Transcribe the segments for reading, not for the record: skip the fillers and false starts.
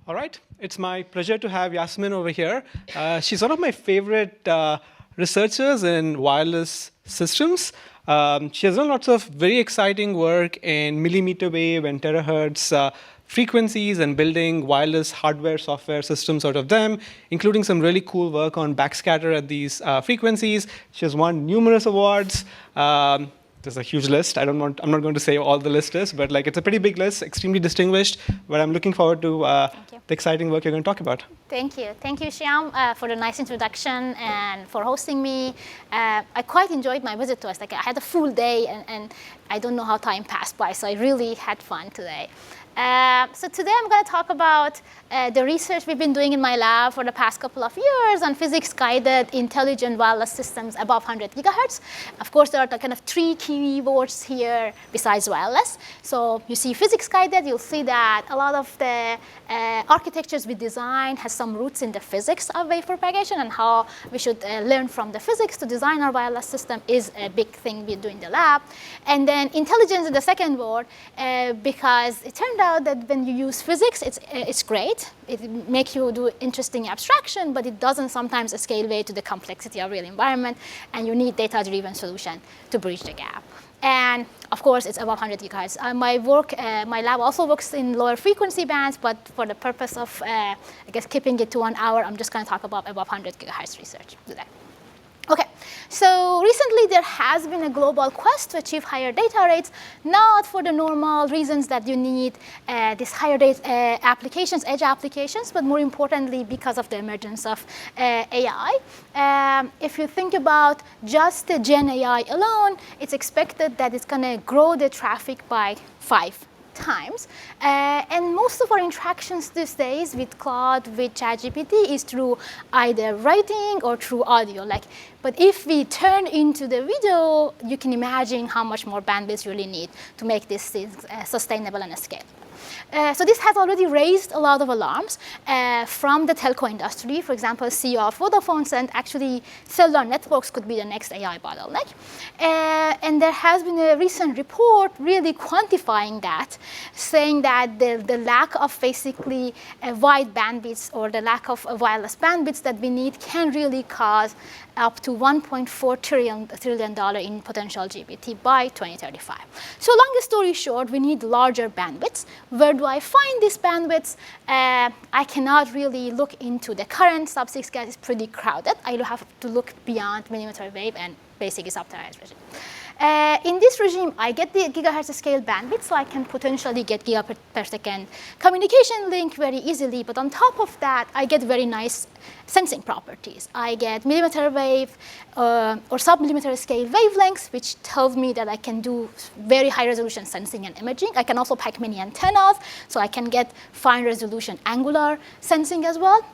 All right, it's my pleasure to have Yasaman over here. She's one of my favorite researchers in wireless systems. She has done lots of very exciting work in millimeter wave and terahertz frequencies and building wireless hardware, software systems out of them, including some really cool work on backscatter at these frequencies. She has won numerous awards. There's a huge list. I'm not going to say all the list is, but like it's a pretty big list, extremely distinguished. But I'm looking forward to the exciting work you're going to talk about. Thank you, Shyam, for the nice introduction and for hosting me. I quite enjoyed my visit to us. Like I had a full day, and I don't know how time passed by. So I really had fun today. So today I'm going to talk about the research we've been doing in my lab for the past couple of years on physics-guided intelligent wireless systems above 100 gigahertz. Of course, there are the kind of three key words here besides wireless. So you see physics-guided, you'll see that a lot of the architectures we design has some roots in the physics of wave propagation, and how we should learn from the physics to design our wireless system is a big thing we do in the lab. And then intelligence is the second word, because it turned out that when you use physics, it's great. It makes you do interesting abstraction, but it doesn't sometimes scale way to the complexity of real environment, and you need data-driven solution to bridge the gap. And of course, it's above 100 gigahertz. My lab also works in lower frequency bands, but for the purpose of, I guess, keeping it to 1 hour, I'm just going to talk about above 100 gigahertz research today. Okay, so recently there has been a global quest to achieve higher data rates, not for the normal reasons that you need these higher data applications, edge applications, but more importantly because of the emergence of AI. If you think about just the Gen AI alone, it's expected that it's going to grow the traffic by 5 times. And most of our interactions these days with Claude, with ChatGPT is through either writing or through audio. But if we turn into the video, you can imagine how much more bandwidth you really need to make this sustainable and scalable. So this has already raised a lot of alarms from the telco industry. For example, CEO of Vodafone said actually cellular networks could be the next AI bottleneck. And there has been a recent report really quantifying that, saying that the lack of basically wide bandwidths or the lack of wireless bandwidths that we need can really cause up to $1.4 trillion in potential GDP by 2035. So long story short, we need larger bandwidths. Where do I find these bandwidths? I cannot really look into the current sub-6 GHz. It's pretty crowded. I have to look beyond millimeter wave and basically sub-THz regime. In this regime, I get the gigahertz scale bandwidth, so I can potentially get gigabit per second communication link very easily. But on top of that, I get very nice sensing properties. I get millimeter wave or sub-millimeter scale wavelengths, which tells me that I can do very high resolution sensing and imaging. I can also pack many antennas, so I can get fine resolution angular sensing as well.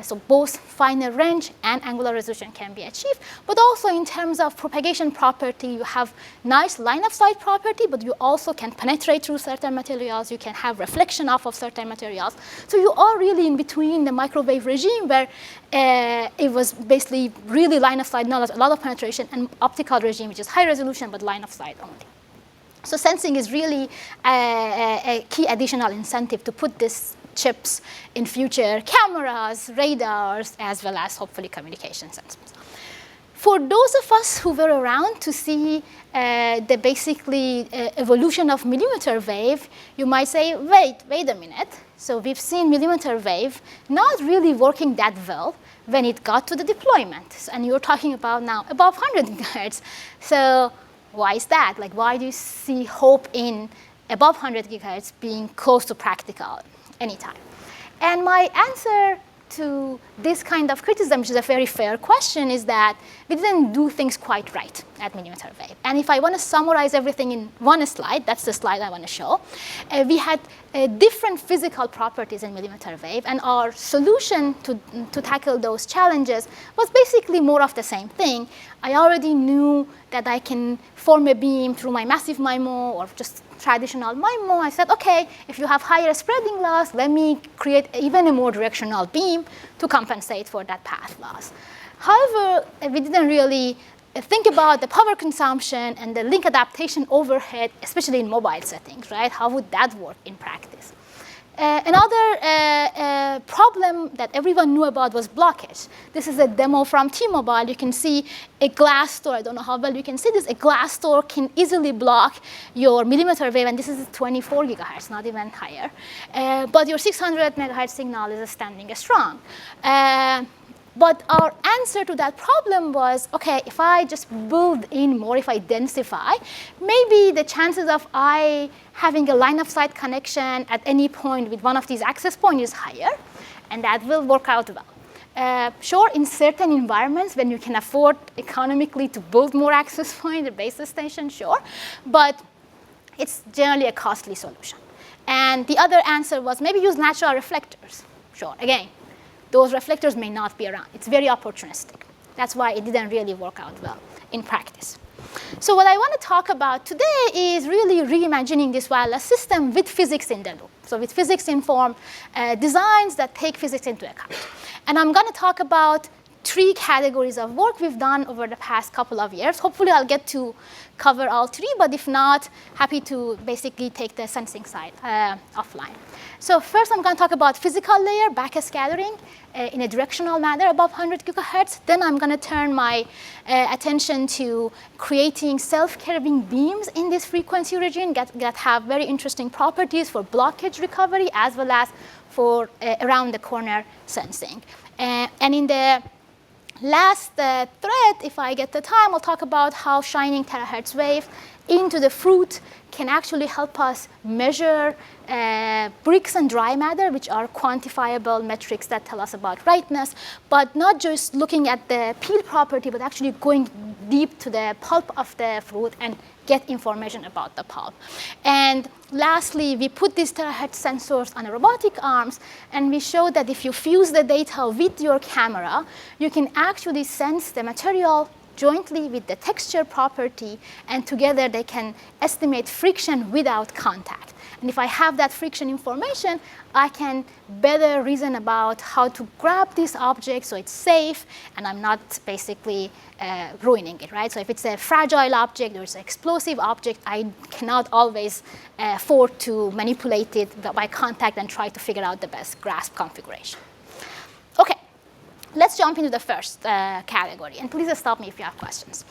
So both finer range and angular resolution can be achieved. But also in terms of propagation property, you have nice line of sight property, but you also can penetrate through certain materials. You can have reflection off of certain materials. So you are really in between the microwave regime, where it was basically really line of sight, not a lot of penetration, and optical regime, which is high resolution, but line of sight only. So sensing is really a key additional incentive to put this chips in future cameras, radars, as well as hopefully communication sensors. For those of us who were around to see the basically evolution of millimeter wave, you might say, wait a minute. So we've seen millimeter wave not really working that well when it got to the deployment. And you're talking about now above 100 gigahertz. So why is that? Like, why do you see hope in above 100 gigahertz being close to practical anytime? And my answer to this kind of criticism, which is a very fair question, is that we didn't do things quite right at millimeter wave. And if I want to summarize everything in one slide, that's the slide I want to show. We had different physical properties in millimeter wave, and our solution to tackle those challenges was basically more of the same thing. I already knew that I can form a beam through my massive MIMO or just traditional MIMO. I said, okay, if you have higher spreading loss, let me create even a more directional beam to compensate for that path loss. However, we didn't really think about the power consumption and the link adaptation overhead, especially in mobile settings, right? How would that work in practice? Another problem that everyone knew about was blockage. This is a demo from T-Mobile. You can see a glass door. I don't know how well you can see this. A glass door can easily block your millimeter wave, and this is 24 gigahertz, not even higher. But your 600 megahertz signal is standing strong. But our answer to that problem was, OK, if I just build in more, if I densify, maybe the chances of I having a line-of-sight connection at any point with one of these access points is higher, and that will work out well. Sure, in certain environments, when you can afford economically to build more access points, a base station, sure, but it's generally a costly solution. And the other answer was maybe use natural reflectors. Sure, again, those reflectors may not be around. It's very opportunistic. That's why it didn't really work out well in practice. So what I want to talk about today is really reimagining this wireless system with physics in the loop. So with physics-informed designs that take physics into account. And I'm going to talk about 3 categories of work we've done over the past couple of years. Hopefully, I'll get to cover all 3, but if not, happy to basically take the sensing side offline. So first, I'm going to talk about physical layer, backscattering in a directional manner above 100 gigahertz. Then I'm going to turn my attention to creating self-curving beams in this frequency region that have very interesting properties for blockage recovery as well as for around-the-corner sensing. And in the last thread, if I get the time, I'll talk about how shining terahertz wave into the fruit can actually help us measure bricks and dry matter, which are quantifiable metrics that tell us about ripeness, but not just looking at the peel property, but actually going deep to the pulp of the fruit and get information about the pulp. And lastly, we put these terahertz sensors on robotic arms, and we show that if you fuse the data with your camera, you can actually sense the material jointly with the texture property, and together they can estimate friction without contact. And if I have that friction information, I can better reason about how to grab this object so it's safe and I'm not basically ruining it, right? So if it's a fragile object or it's an explosive object, I cannot always afford to manipulate it by contact and try to figure out the best grasp configuration. OK. Let's jump into the first category, and please stop me if you have questions.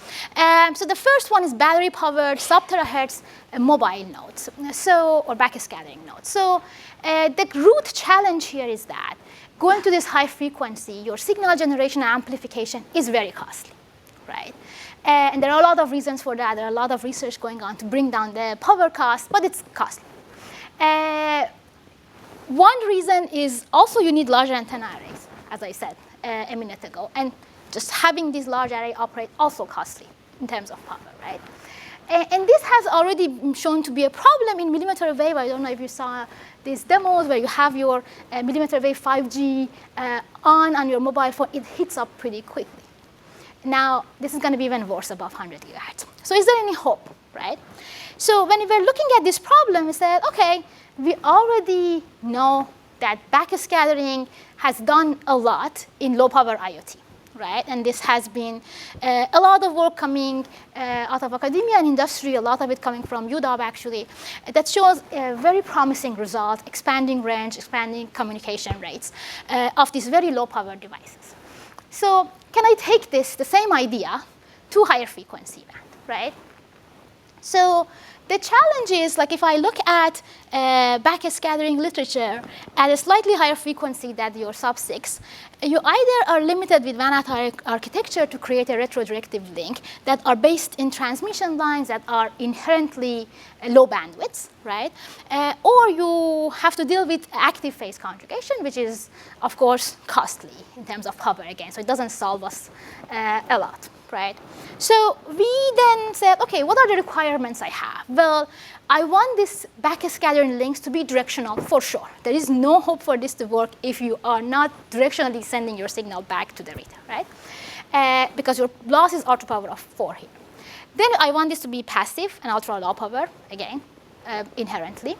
So the first one is battery-powered sub-THz mobile nodes, or backscattering nodes. So the root challenge here is that going to this high frequency, your signal generation and amplification is very costly, right? And there are a lot of reasons for that. There are a lot of research going on to bring down the power cost, but it's costly. One reason is also you need larger antenna arrays, as I said a minute ago. And just having these large array operate also costly in terms of power, right? And this has already been shown to be a problem in millimeter wave. I don't know if you saw these demos where you have your millimeter wave 5G on your mobile phone. It heats up pretty quickly. Now, this is going to be even worse above 100 gigahertz. So is there any hope, right? So when we were looking at this problem, we said, OK, we already know that backscattering has done a lot in low-power IoT, right? And this has been a lot of work coming out of academia and industry, a lot of it coming from UW, actually, that shows a very promising result, expanding range, expanding communication rates of these very low-power devices. So can I take this, the same idea, to higher frequency band, right? So the challenge is, like, if I look at backscattering literature at a slightly higher frequency than your sub-6, you either are limited with Van architecture to create a retro-directive link that are based in transmission lines that are inherently low bandwidths, right? Or you have to deal with active phase conjugation, which is, of course, costly in terms of power again. So it doesn't solve us a lot, right? So we then said, OK, what are the requirements I have? Well, I want this backscattering links to be directional for sure. There is no hope for this to work if you are not directionally sending your signal back to the reader, right? Because your losses are to the power of 4 here. Then I want this to be passive and ultra low power, again, inherently.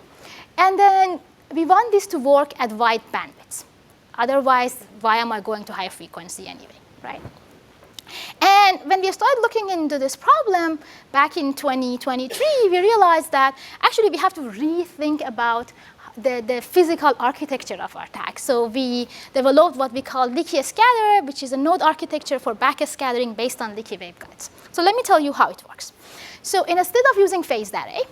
And then we want this to work at wide bandwidths. Otherwise, why am I going to high frequency anyway, right? And when we started looking into this problem back in 2023, we realized that actually we have to rethink about the physical architecture of our tag. So we developed what we call leaky scatter, which is a node architecture for backscattering based on leaky waveguides. So let me tell you how it works. So instead of using phased array,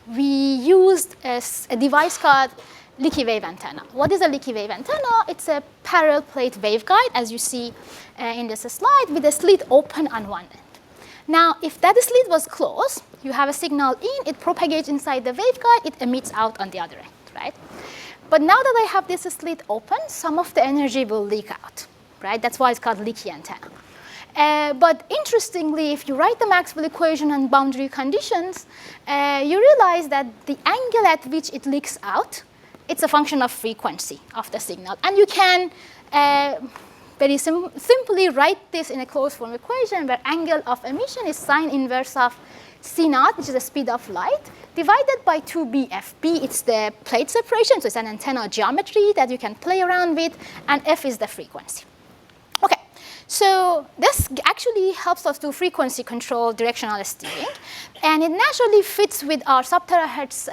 we used a device called leaky wave antenna. What is a leaky wave antenna? It's a parallel plate waveguide, as you see in this slide, with a slit open on one end. Now, if that slit was closed, you have a signal in, it propagates inside the waveguide, it emits out on the other end, right? But now that I have this slit open, some of the energy will leak out, right? That's why it's called leaky antenna. But interestingly, if you write the Maxwell equation and boundary conditions, you realize that the angle at which it leaks out, it's a function of frequency of the signal. And you can very simply write this in a closed form equation where angle of emission is sine inverse of C naught, which is the speed of light, divided by 2bf. B, it's the plate separation, so it's an antenna geometry that you can play around with, and f is the frequency. Okay, so this actually helps us do frequency control directional steering, and it naturally fits with our sub-THz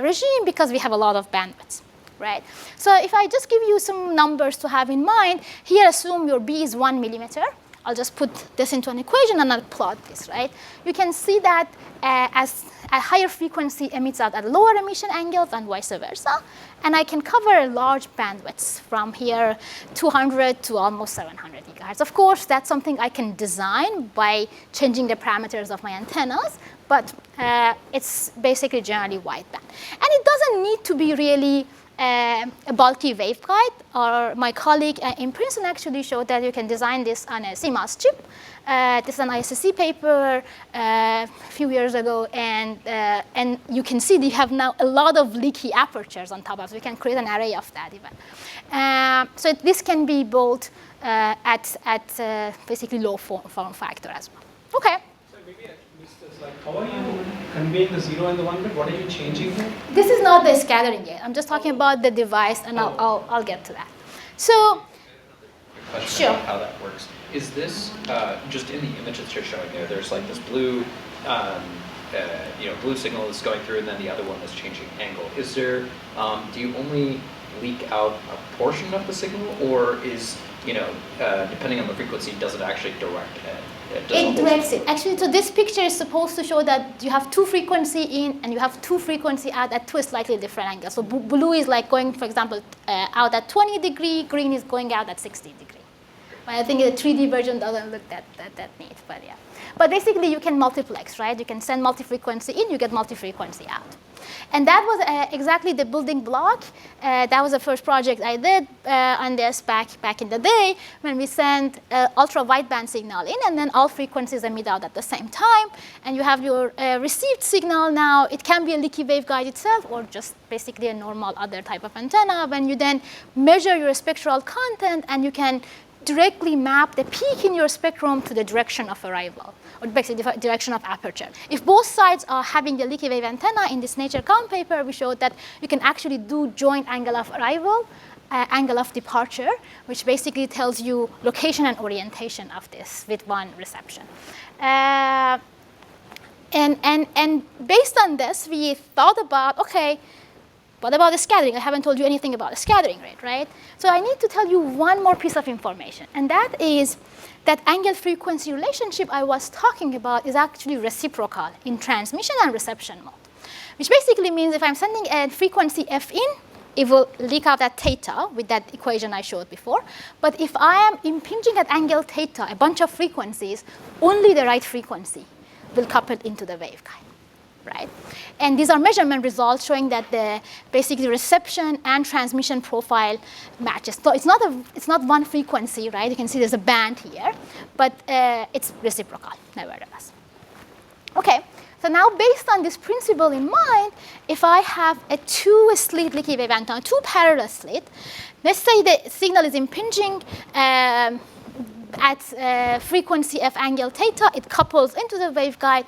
regime because we have a lot of bandwidth. Right? So if I just give you some numbers to have in mind, here assume your B is 1 millimeter. I'll just put this into an equation and I'll plot this, right? You can see that as a higher frequency emits out at lower emission angles and vice versa. And I can cover large bandwidths from here 200 to almost 700 gigahertz. Of course, that's something I can design by changing the parameters of my antennas, but it's basically generally wideband. And it doesn't need to be really a bulky waveguide. Or my colleague in Princeton actually showed that you can design this on a CMOS chip. This is an ISSC paper a few years ago, and you can see they have now a lot of leaky apertures on top of it. We can create an array of that even. So this can be built at basically low form factor as well. Okay. So maybe I missed this. Like, how are you conveying the 0 and the 1 bit? What are you changing here? This is not the scattering yet. I'm just talking about the device, and I'll get to that. So, question about how that works. Is this just in the image that you're showing there? There's like this blue, blue signal that's going through, and then the other one is changing angle. Is there? Do you only leak out a portion of the signal, or is depending on the frequency, does it actually direct it? It directs it. Actually, so this picture is supposed to show that you have two frequency in and you have two frequency out at two slightly different angles. So blue is like going, for example, out at 20 degree, green is going out at 60 degree. But I think the 3D version doesn't look that neat, but yeah. But basically, you can multiplex, right? You can send multi-frequency in, you get multi-frequency out. And that was exactly the building block. That was the first project I did on this back in the day when we sent ultra-wideband signal in, and then all frequencies emit out at the same time. And you have your received signal now. It can be a leaky waveguide itself or just basically a normal other type of antenna. When you then measure your spectral content, and you can directly map the peak in your spectrum to the direction of arrival, or basically the direction of aperture. If both sides are having the leaky wave antenna, in this Nature Comm paper, we showed that you can actually do joint angle of arrival, angle of departure, which basically tells you location and orientation of this with one reception. And based on this, we thought about, okay, what about the scattering? I haven't told you anything about the scattering rate, right? So I need to tell you one more piece of information, and that is that angle-frequency relationship I was talking about is actually reciprocal in transmission and reception mode, which basically means if I'm sending a frequency f in, it will leak out at theta with that equation I showed before. But if I am impinging at angle theta, a bunch of frequencies, only the right frequency will couple into the waveguide. Right? And these are measurement results showing that the basically reception and transmission profile matches. So it's not one frequency, right? You can see there's a band here, but it's reciprocal, nevertheless. Okay, so now based on this principle in mind, if I have a two-slit leaky wave antenna, two parallel slits, let's say the signal is impinging at frequency f angle theta, it couples into the waveguide.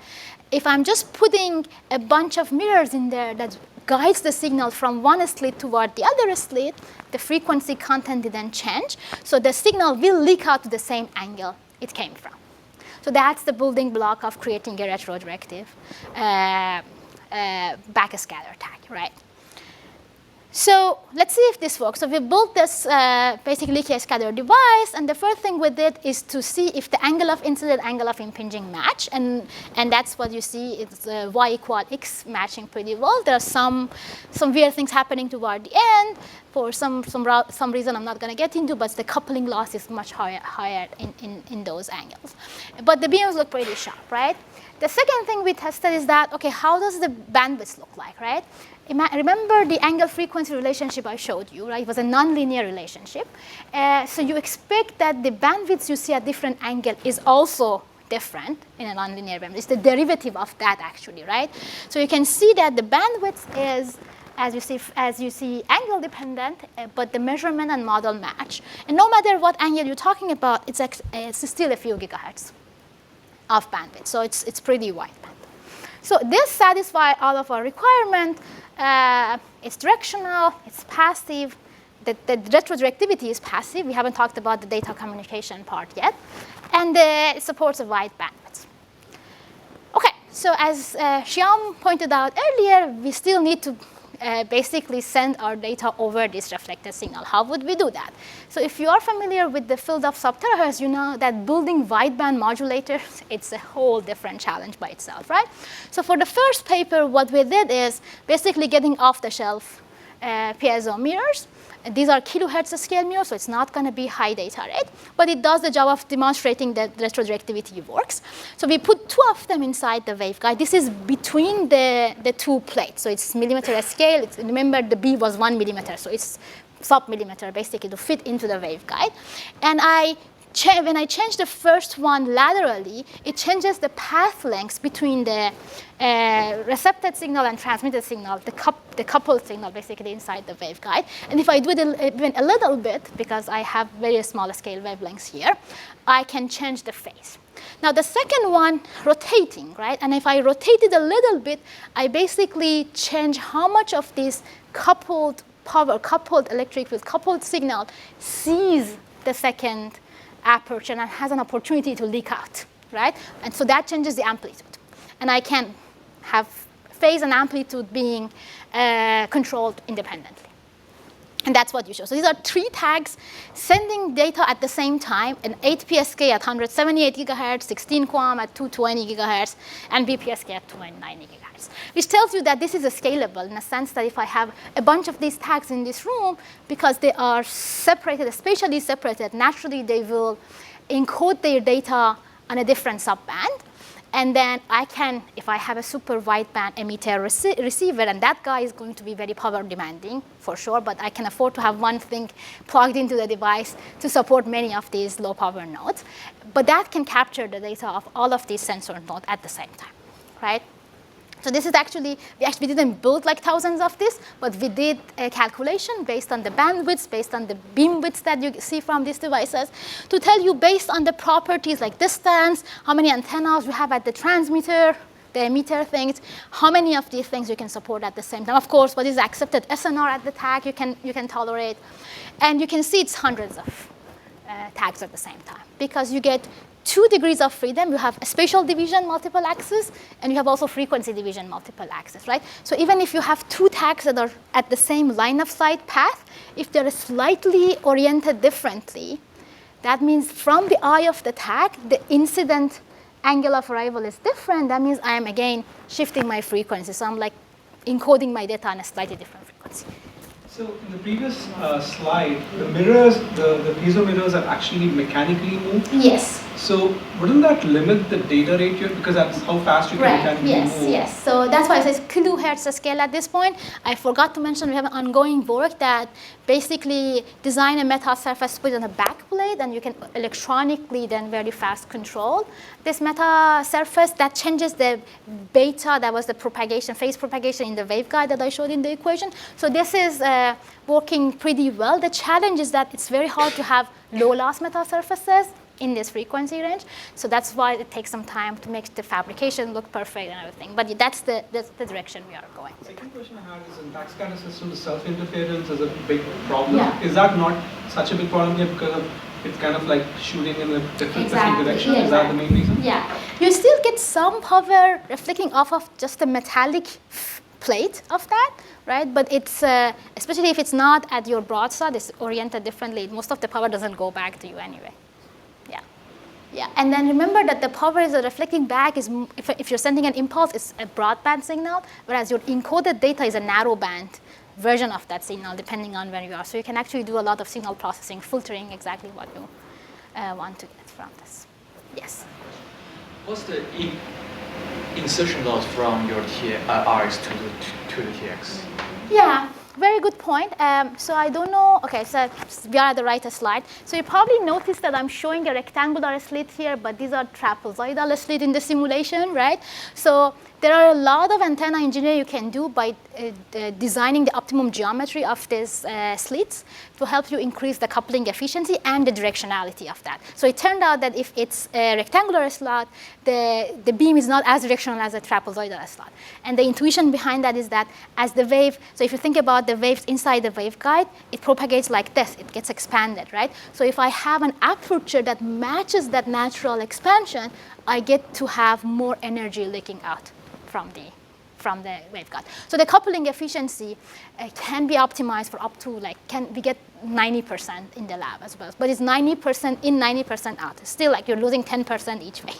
If I'm just putting a bunch of mirrors in there that guides the signal from one slit toward the other slit, the frequency content didn't change. So the signal will leak out to the same angle it came from. So that's the building block of creating a retro-directive backscatter tag, right? So let's see if this works. So we built this basic leakage scatter device, and the first thing we did is to see if the angle of incident, angle of impinging match, and that's what you see. It's y equal x matching pretty well. There are some weird things happening toward the end for some reason I'm not going to get into, but the coupling loss is much higher in those angles. But the beams look pretty sharp, right? The second thing we tested is that, okay, how does the bandwidth look like, right? Remember the angle-frequency relationship I showed you, right? It was a nonlinear relationship. So you expect that the bandwidth you see at different angle is also different in a nonlinear bandwidth. It's the derivative of that, actually, right? So you can see that the bandwidth is, as you see, angle-dependent, but the measurement and model match. And no matter what angle you're talking about, it's still a few gigahertz of bandwidth. So it's pretty wideband. So this satisfies all of our requirements. It's directional, it's passive. The retro-directivity is passive. We haven't talked about the data communication part yet. And it supports a wide bandwidth. OK, so as Shyam pointed out earlier, we still need to basically send our data over this reflected signal. How would we do that? So if you are familiar with the field of sub-THz, you know that building wideband modulators, it's a whole different challenge by itself, right? So for the first paper, what we did is basically getting off-the-shelf piezo mirrors. These are kilohertz scale mirrors, so it's not going to be high data rate, but it does the job of demonstrating that retro-directivity works. So we put two of them inside the waveguide. This is between the two plates, so it's millimeter scale. Remember, the B was 1 millimeter, so it's sub-millimeter, basically, to fit into the waveguide. And when I change the first one laterally, it changes the path lengths between the recepted signal and transmitted signal, the coupled signal basically inside the waveguide. And if I do it even a little bit, because I have very small scale wavelengths here, I can change the phase. Now the second one, rotating, right? And if I rotate it a little bit, I basically change how much of this coupled power, coupled electric field, coupled signal sees the second aperture and has an opportunity to leak out, right? And so that changes the amplitude. And I can have phase and amplitude being controlled independently. And that's what you show. So these are three tags sending data at the same time, an 8 PSK at 178 gigahertz, 16 QAM at 220 gigahertz, and BPSK at 290 gigahertz, which tells you that this is scalable in the sense that if I have a bunch of these tags in this room, because they are separated, spatially separated, naturally they will encode their data on a different subband. And then I can, if I have a super wideband emitter receiver, and that guy is going to be very power demanding for sure, but I can afford to have one thing plugged into the device to support many of these low power nodes. But that can capture the data of all of these sensor nodes at the same time, right? So this is actually, we didn't build like thousands of this, but we did a calculation based on the bandwidths, based on the beam widths that you see from these devices, to tell you based on the properties like distance, how many antennas you have at the transmitter, the emitter things, how many of these things you can support at the same time. Of course, what is accepted SNR at the tag you can tolerate. And you can see it's hundreds of tags at the same time, because you get 2 degrees of freedom. You have a spatial division, multiple axes, and you have also frequency division, multiple axes, right? So even if you have 2 tags that are at the same line of sight path, if they're slightly oriented differently, that means from the eye of the tag, the incident angle of arrival is different. That means I am, again, shifting my frequency. So I'm like encoding my data on a slightly different frequency. So in the previous slide, the mirrors, the piezo mirrors are actually mechanically moved. Yes. So wouldn't that limit the data rate here, because that's how fast you can mechanically move? Yes. So that's why it says kilohertz scale at this point. I forgot to mention we have an ongoing work that basically design a metal surface put on a back plate, and you can electronically then very fast control this metal surface. That changes the beta, that was the propagation, phase propagation in the waveguide that I showed in the equation. So this is working pretty well. The challenge is that it's very hard to have low loss metal surfaces in this frequency range. So that's why it takes some time to make the fabrication look perfect and everything. But that's the direction we are going. The second question I had is in backscatter systems, self-interference is a big problem. Yeah. Is that not such a big problem here because it's kind of like shooting in a different direction? Yeah, is that the main reason? Yeah. You still get some power reflecting off of just the metallic plate of that, right? But it's, especially if it's not at your broadside, it's oriented differently. Most of the power doesn't go back to you anyway. Yeah. Yeah, and then remember that the power is reflecting back is, if you're sending an impulse, it's a broadband signal, whereas your encoded data is a narrowband version of that signal, depending on where you are. So you can actually do a lot of signal processing, filtering exactly what you want to get from this. Yes? What's the insertion loss from your RX to the TX? Yeah, very good point. So I don't know. OK, so we are at the right slide. So you probably noticed that I'm showing a rectangular slit here, but these are trapezoidal slit in the simulation, right? So there are a lot of antenna engineering you can do by designing the optimum geometry of these slits to help you increase the coupling efficiency and the directionality of that. So it turned out that if it's a rectangular slot, the beam is not as directional as a trapezoidal slot. And the intuition behind that is that as the wave, so if you think about the waves inside the waveguide, it propagates like this. It gets expanded, right? So if I have an aperture that matches that natural expansion, I get to have more energy leaking out from the waveguide. So the coupling efficiency can be optimized for up to we get 90% in the lab as well. But it's 90% in, 90% out. It's still like you're losing 10% each way.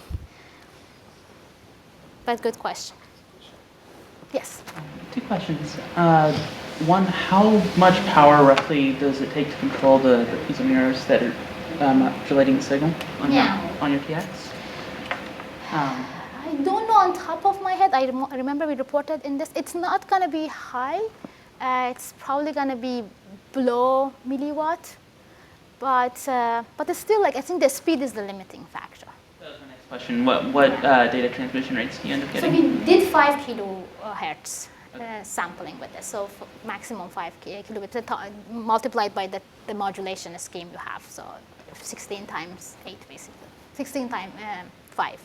But good question. Yes? Two questions. One, how much power roughly does it take to control the piece of mirrors that are modulating the signal on your TX? I don't know on top of my head. I remember we reported in this. It's not going to be high. It's probably going to be below milliwatt. But it's still I think the speed is the limiting factor. That was my next question. What data transmission rates do you end up getting? So we did 5 kilohertz sampling with this. So maximum 5 kilobits multiplied by the modulation scheme you have. So 16 times 8, basically. 16 times 5.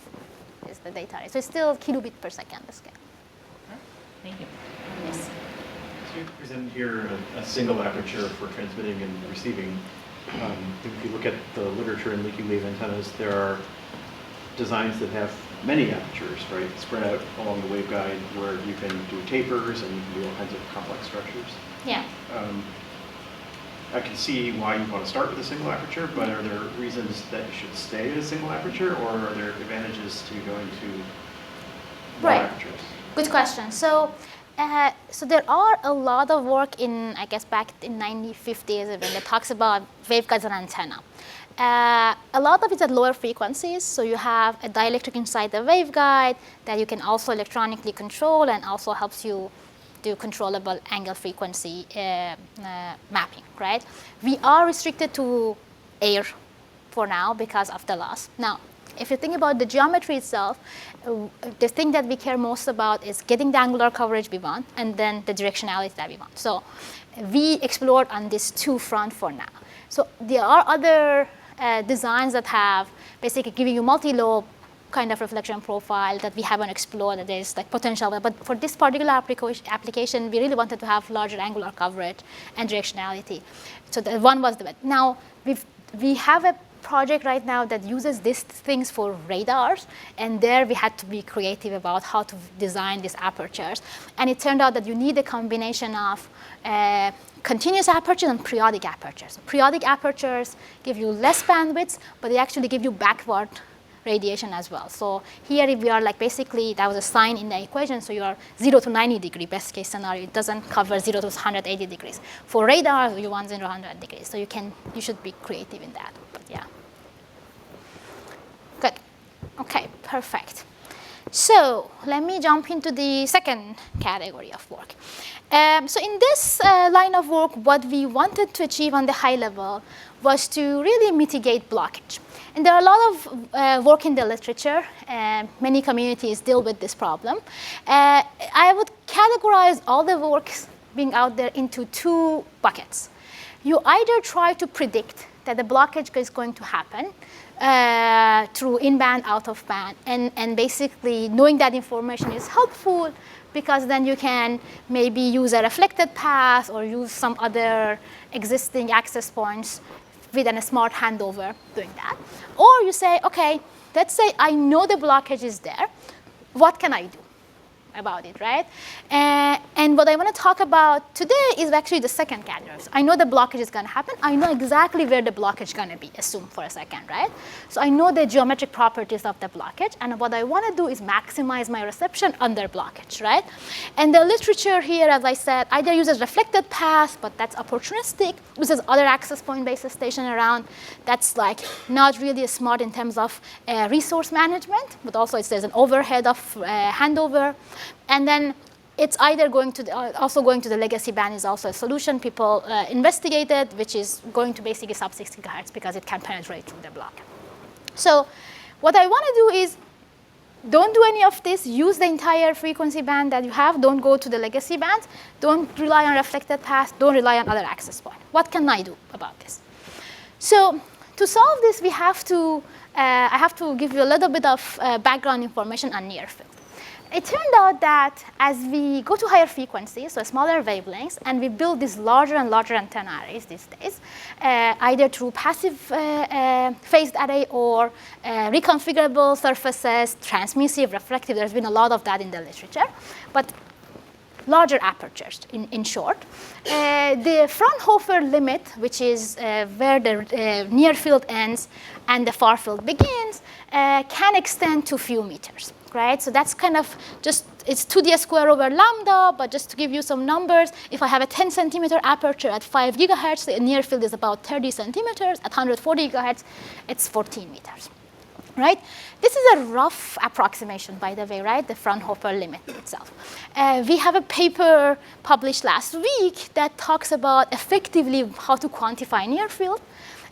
Is the data rate. So it's still kilobit per second scale. Thank you. Yes. So you present here a single aperture for transmitting and receiving. If you look at the literature in leaky wave antennas, there are designs that have many apertures, right, spread out along the waveguide where you can do tapers and you can do all kinds of complex structures. Yeah. I can see why you want to start with a single aperture, but are there reasons that you should stay at a single aperture, or are there advantages to going to more apertures? Good question. So there are a lot of work in, I guess, back in 1950s even that talks about waveguides and antenna. A lot of it's at lower frequencies, so you have a dielectric inside the waveguide that you can also electronically control and also helps you do controllable angle frequency mapping, right? We are restricted to air for now because of the loss. Now, if you think about the geometry itself, the thing that we care most about is getting the angular coverage we want and then the directionality that we want. So we explored on these two fronts for now. So there are other designs that have basically giving you multi-lobe kind of reflection profile that we haven't explored, that there's potential. But for this particular application, we really wanted to have larger angular coverage and directionality. So the one was the best. Now, we have a project right now that uses these things for radars, and there we had to be creative about how to design these apertures. And it turned out that you need a combination of continuous apertures and periodic apertures. Periodic apertures give you less bandwidth, but they actually give you backward radiation as well. So here if we are basically, that was a sign in the equation, so you are 0 to 90 degree, best case scenario. It doesn't cover 0 to 180 degrees. For radar, you want 0 to 100 degrees. So you should be creative in that, but yeah. Good, okay, perfect. So let me jump into the second category of work. So in this line of work, what we wanted to achieve on the high level was to really mitigate blockage. And there are a lot of work in the literature. Many communities deal with this problem. I would categorize all the works being out there into two buckets. You either try to predict that the blockage is going to happen through in-band, out-of-band, and basically knowing that information is helpful because then you can maybe use a reflected path or use some other existing access points within a smart handover doing that. Or you say, okay, let's say I know the blockage is there. What can I do? about it, right? And what I want to talk about today is actually the second category. So I know the blockage is going to happen. I know exactly where the blockage is going to be, assume for a second, right? So I know the geometric properties of the blockage. And what I want to do is maximize my reception under blockage, right? And the literature here, as I said, either uses reflected path, but that's opportunistic, uses other access point basis station around. That's like not really smart in terms of resource management, but also there's an overhead of handover. And then it's either going to also going to the legacy band is also a solution people investigated, which is going to basically sub 6 gigahertz because it can penetrate through the block. So what I want to do is don't do any of this. Use the entire frequency band that you have. Don't go to the legacy band. Don't rely on reflected path. Don't rely on other access point. What can I do about this? So to solve this, we have to I have to give you a little bit of background information on near field. It turned out that as we go to higher frequencies, so smaller wavelengths, and we build these larger and larger antenna arrays these days, either through passive phased array or reconfigurable surfaces, transmissive, reflective. There's been a lot of that in the literature. But larger apertures, in short. The Fraunhofer limit, which is where the near field ends and the far field begins, can extend to few meters, right? So that's kind of just, it's 2d squared over lambda, but just to give you some numbers, if I have a 10 centimeter aperture at 5 gigahertz, the near field is about 30 centimeters. At 140 gigahertz, it's 14 meters. Right? This is a rough approximation, by the way, right? The Fraunhofer limit itself. We have a paper published last week that talks about effectively how to quantify near field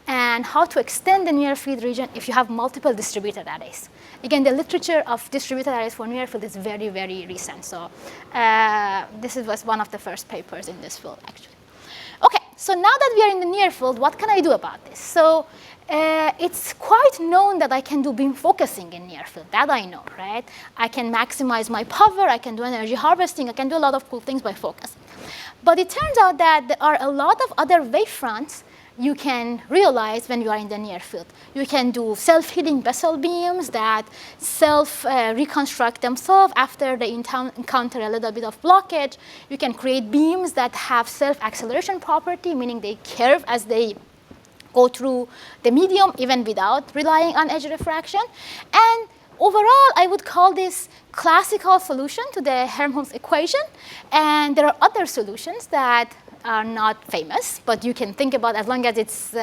and how to extend the near field region if you have multiple distributed arrays. Again, the literature of distributed arrays for near field is very, very recent. So this was one of the first papers in this field, actually. Okay, so now that we are in the near field, what can I do about this? So it's quite known that I can do beam focusing in near field. That I know, right? I can maximize my power. I can do energy harvesting. I can do a lot of cool things by focusing. But it turns out that there are a lot of other wavefronts you can realize when you are in the near field. You can do self-healing Bessel beams that self-reconstruct themselves after they encounter a little bit of blockage. You can create beams that have self-acceleration property, meaning they curve as they go through the medium even without relying on edge refraction. And overall, I would call this classical solution to the Helmholtz equation. And there are other solutions that are not famous, but you can think about as long as it's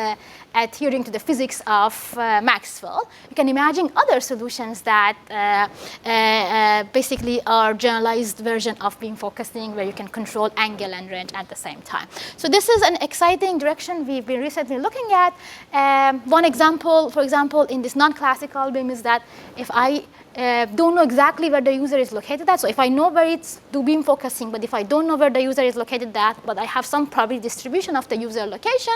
adhering to the physics of Maxwell. You can imagine other solutions that basically are generalized version of beam focusing where you can control angle and range at the same time. So this is an exciting direction we've been recently looking at. One example, for example, in this non-classical beam is that if I don't know exactly where the user is located at. So if I know where it's do beam focusing, but if I don't know where the user is located at, but I have some probability distribution of the user location,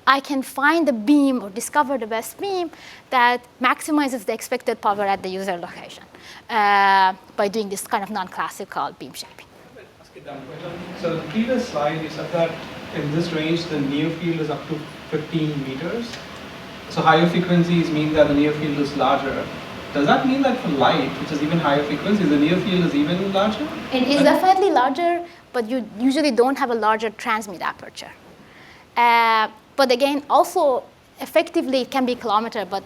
I can find the beam or discover the best beam that maximizes the expected power at the user location by doing this kind of non-classical beam shaping. Ask a dumb question. So the previous slide, you said that in this range, the near field is up to 15 meters. So higher frequencies mean that the near field is larger. Does that mean that for light, which is even higher frequencies, the near field is even larger? It is definitely larger, but you usually don't have a larger transmit aperture. But again, also effectively it can be kilometer, but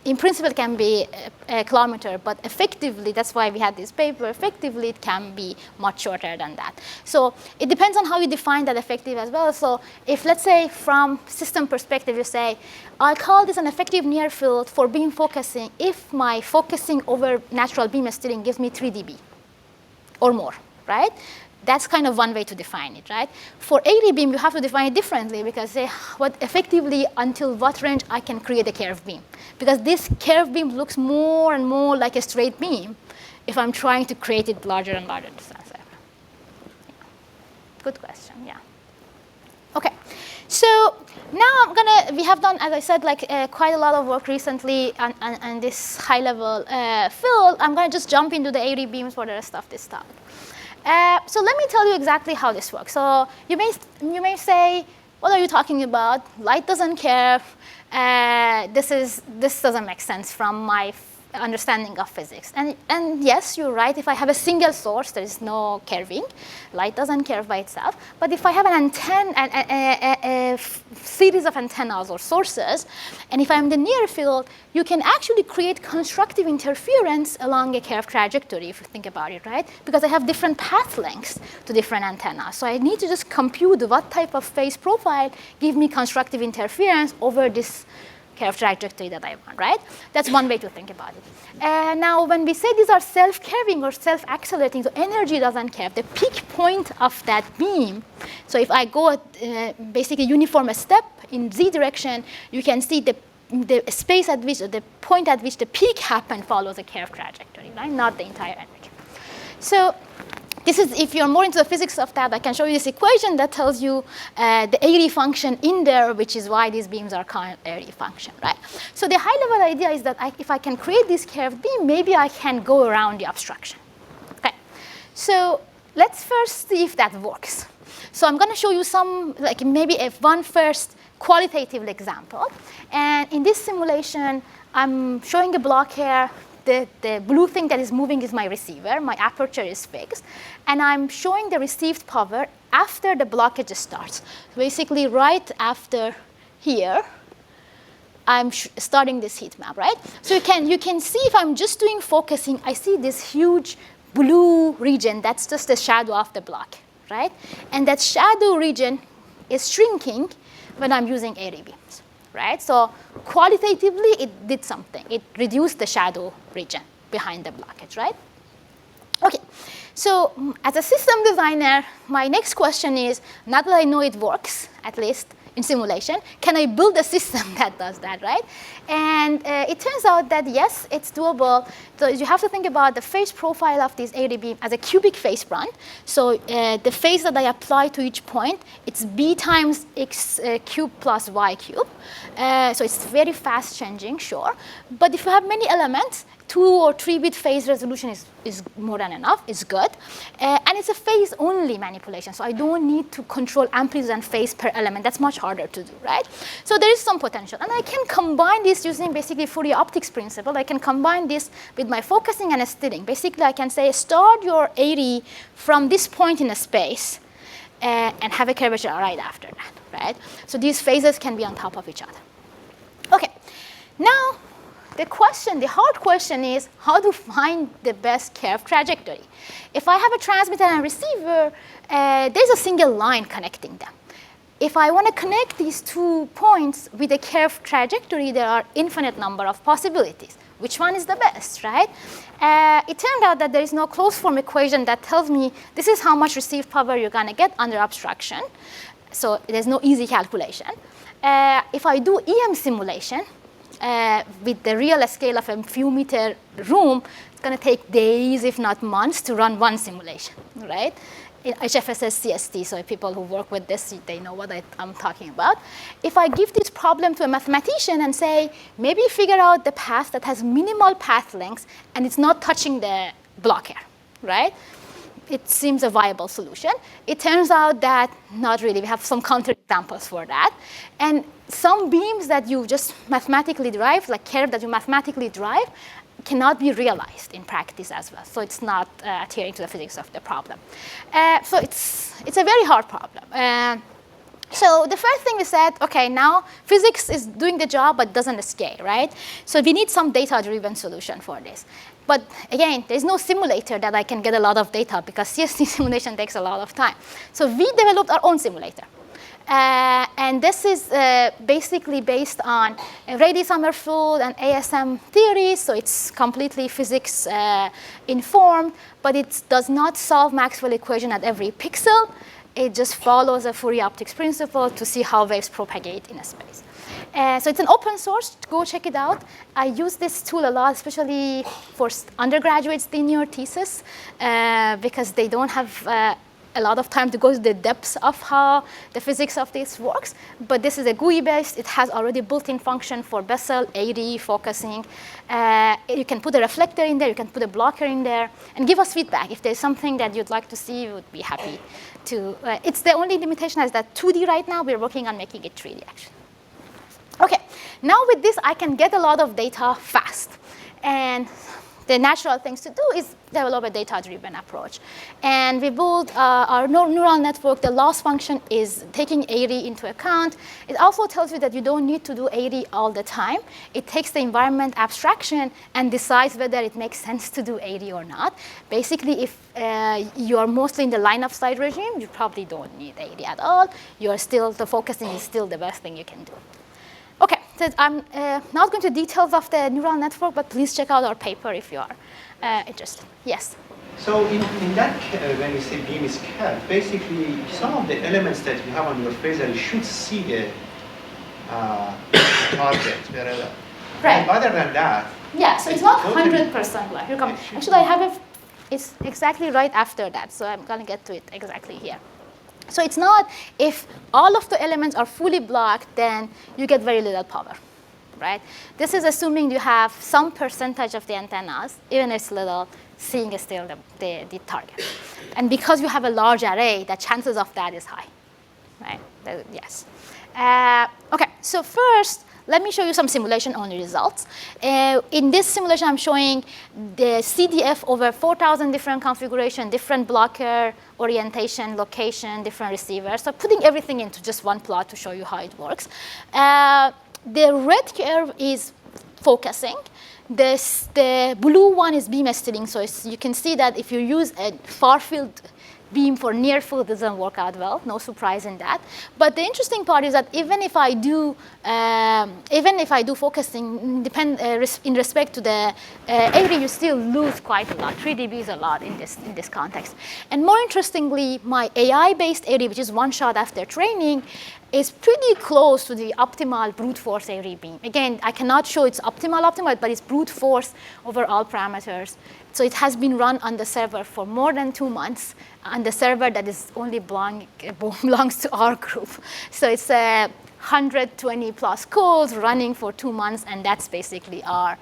in principle it can be a kilometer, but effectively, that's why we had this paper, effectively it can be much shorter than that. So it depends on how you define that effective as well. So if, let's say, from system perspective, you say, I call this an effective near field for beam focusing if my focusing over natural beam steering gives me 3 dB or more, right? That's kind of one way to define it, right? For 80 beam, you have to define it differently because say what effectively until what range I can create a curved beam. Because this curved beam looks more and more like a straight beam if I'm trying to create it larger and larger distance. Yeah. Good question, yeah. Okay, so now we have done, as I said, like quite a lot of work recently on this high level field. I'm gonna just jump into the 80 beams for the rest of this talk. So let me tell you exactly how this works. So you may say, what are you talking about? Light doesn't curve. This doesn't make sense from my understanding of physics. And yes, you're right. If I have a single source, there is no curving. Light doesn't curve by itself. But if I have an antenna, a series of antennas or sources, and if I'm in the near field, you can actually create constructive interference along a curved trajectory, if you think about it, right? Because I have different path lengths to different antennas. So I need to just compute what type of phase profile give me constructive interference over this curved trajectory that I want, right? That's one way to think about it. Now, when we say these are self-curving or self-accelerating, so energy doesn't curve, the peak point of that beam, so if I go at basically uniform step in z direction, you can see the space at which, or the point at which the peak happened follows a curved trajectory, right? Not the entire energy. So this is, if you're more into the physics of that, I can show you this equation that tells you the Airy function in there, which is why these beams are called Airy function, right? So the high-level idea is that if I can create this curved beam, maybe I can go around the obstruction. Okay. So let's first see if that works. So I'm going to show you some, like maybe one first qualitative example. And in this simulation, I'm showing a block here. The blue thing that is moving is my receiver. My aperture is fixed. And I'm showing the received power after the blockage starts. Basically, right after here, I'm starting this heat map, right? So you can see if I'm just doing focusing, I see this huge blue region. That's just the shadow of the block, right? And that shadow region is shrinking when I'm using Airy beams. Right? So qualitatively, it did something. It reduced the shadow region behind the blockage, right? Okay. So as a system designer, my next question is, now that I know it works, at least in simulation, can I build a system that does that, right? And it turns out that, yes, it's doable. So you have to think about the phase profile of this Airy beam as a cubic phase run. So the phase that I apply to each point, it's b times x cubed plus y cubed. So it's very fast changing, sure. But if you have many elements, 2 or 3-bit phase resolution is more than enough. It's good. And it's a phase-only manipulation. So I don't need to control amplitude and phase per element. That's much harder to do, right? So there is some potential. And I can combine this using basically Fourier optics principle. I can combine this with my focusing and steering. Basically, I can say start your Airy from this point in a space and have a curvature right after that, right? So these phases can be on top of each other. OK. Now, the hard question is how to find the best curved trajectory. If I have a transmitter and receiver, there's a single line connecting them. If I want to connect these 2 points with a curved trajectory, there are infinite number of possibilities. Which one is the best, right? It turned out that there is no closed form equation that tells me this is how much received power you're going to get under obstruction. So there's no easy calculation. If I do EM simulation, with the real scale of a few meter room, it's going to take days, if not months, to run one simulation, right? In HFSS CST, so people who work with this, they know what I'm talking about. If I give this problem to a mathematician and say, maybe figure out the path that has minimal path lengths and it's not touching the block here, right? It seems a viable solution. It turns out that not really. We have some counterexamples for that. And some beams that you just mathematically derive, like curve that you mathematically derive, cannot be realized in practice as well. So it's not adhering to the physics of the problem. So it's a very hard problem. So the first thing we said, OK, now physics is doing the job but doesn't scale, right? So we need some data-driven solution for this. But again, there's no simulator that I can get a lot of data because CST simulation takes a lot of time. So we developed our own simulator. And this is basically based on Rayleigh-Sommerfeld and ASM theories. So it's completely physics informed, but it does not solve Maxwell equation at every pixel. It just follows a Fourier optics principle to see how waves propagate in a space. So it's an open source. Go check it out. I use this tool a lot, especially for undergraduates in your thesis, because they don't have a lot of time to go to the depths of how the physics of this works. But this is a GUI-based. It has already built-in function for Bessel, Airy, focusing. You can put a reflector in there. You can put a blocker in there. And give us feedback. If there's something that you'd like to see, we would be happy to. It's the only limitation is that 2D right now. We're working on making it 3D, actually. OK, now with this, I can get a lot of data fast. And the natural things to do is develop a data-driven approach. And we built our neural network. The loss function is taking 80 into account. It also tells you that you don't need to do 80 all the time. It takes the environment abstraction and decides whether it makes sense to do 80 or not. Basically, if you're mostly in the line of sight regime, you probably don't need 80 at all. The focusing is still the best thing you can do. Okay, so I'm not going to details of the neural network, but please check out our paper if you are interested. Yes? So in that, when you say beam is curved, basically some of the elements that you have on your phaser, you should see the target. Wherever. Right. Other than that. Yeah, so it's not 100% black. Here come. Actually, I have it's exactly right after that, so I'm going to get to it exactly here. So it's not, if all of the elements are fully blocked, then you get very little power, right? This is assuming you have some percentage of the antennas, even if it's little, seeing is still the target. And because you have a large array, the chances of that is high, right? Yes. Okay, so first, let me show you some simulation-only results. In this simulation, I'm showing the CDF over 4,000 different configurations, different blocker, orientation, location, different receivers. So putting everything into just one plot to show you how it works. The red curve is focusing. The blue one is beam steering. So you can see that if you use a far-field beam for near field, doesn't work out well. No surprise in that. But the interesting part is that even if I do focusing in respect to the area, you still lose quite a lot. 3 dB is a lot in this context. And more interestingly, my AI-based area, which is one shot after training, is pretty close to the optimal brute force area beam. Again, I cannot show it's optimal, but it's brute force over all parameters. So it has been run on the server for more than 2 months, on the server that is only belongs to our group. So it's 120 plus codes running for 2 months, and that's basically our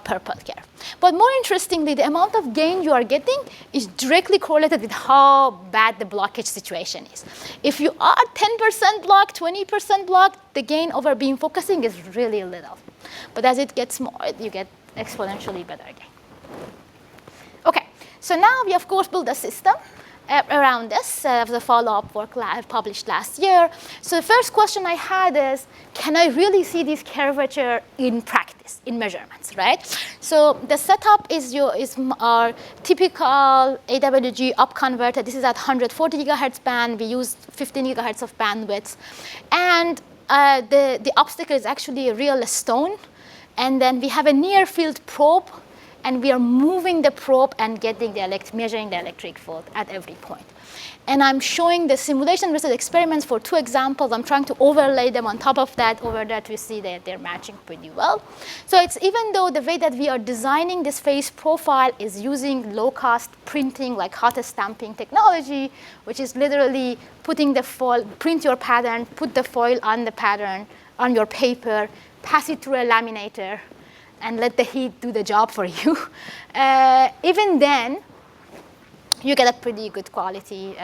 purple curve. But more interestingly, the amount of gain you are getting is directly correlated with how bad the blockage situation is. If you are 10% blocked, 20% blocked, the gain over beam focusing is really little. But as it gets more, you get exponentially better gain. Okay, so now we of course build a system around this, the follow-up work published last year. So the first question I had is, can I really see this curvature in practice, in measurements, right? So the setup is our typical AWG up converter. This is at 140 gigahertz band. We use 15 gigahertz of bandwidth. And the obstacle is actually a real stone. And then we have a near field probe, and we are moving the probe and measuring the electric field at every point. And I'm showing the simulation versus experiments for 2 examples. I'm trying to overlay them on top of that. Over that, we see that they're matching pretty well. So it's even though the way that we are designing this phase profile is using low-cost printing, like hot stamping technology, which is literally putting the foil, print your pattern, put the foil on the pattern, on your paper, pass it through a laminator, and let the heat do the job for you. Even then, you get a pretty good quality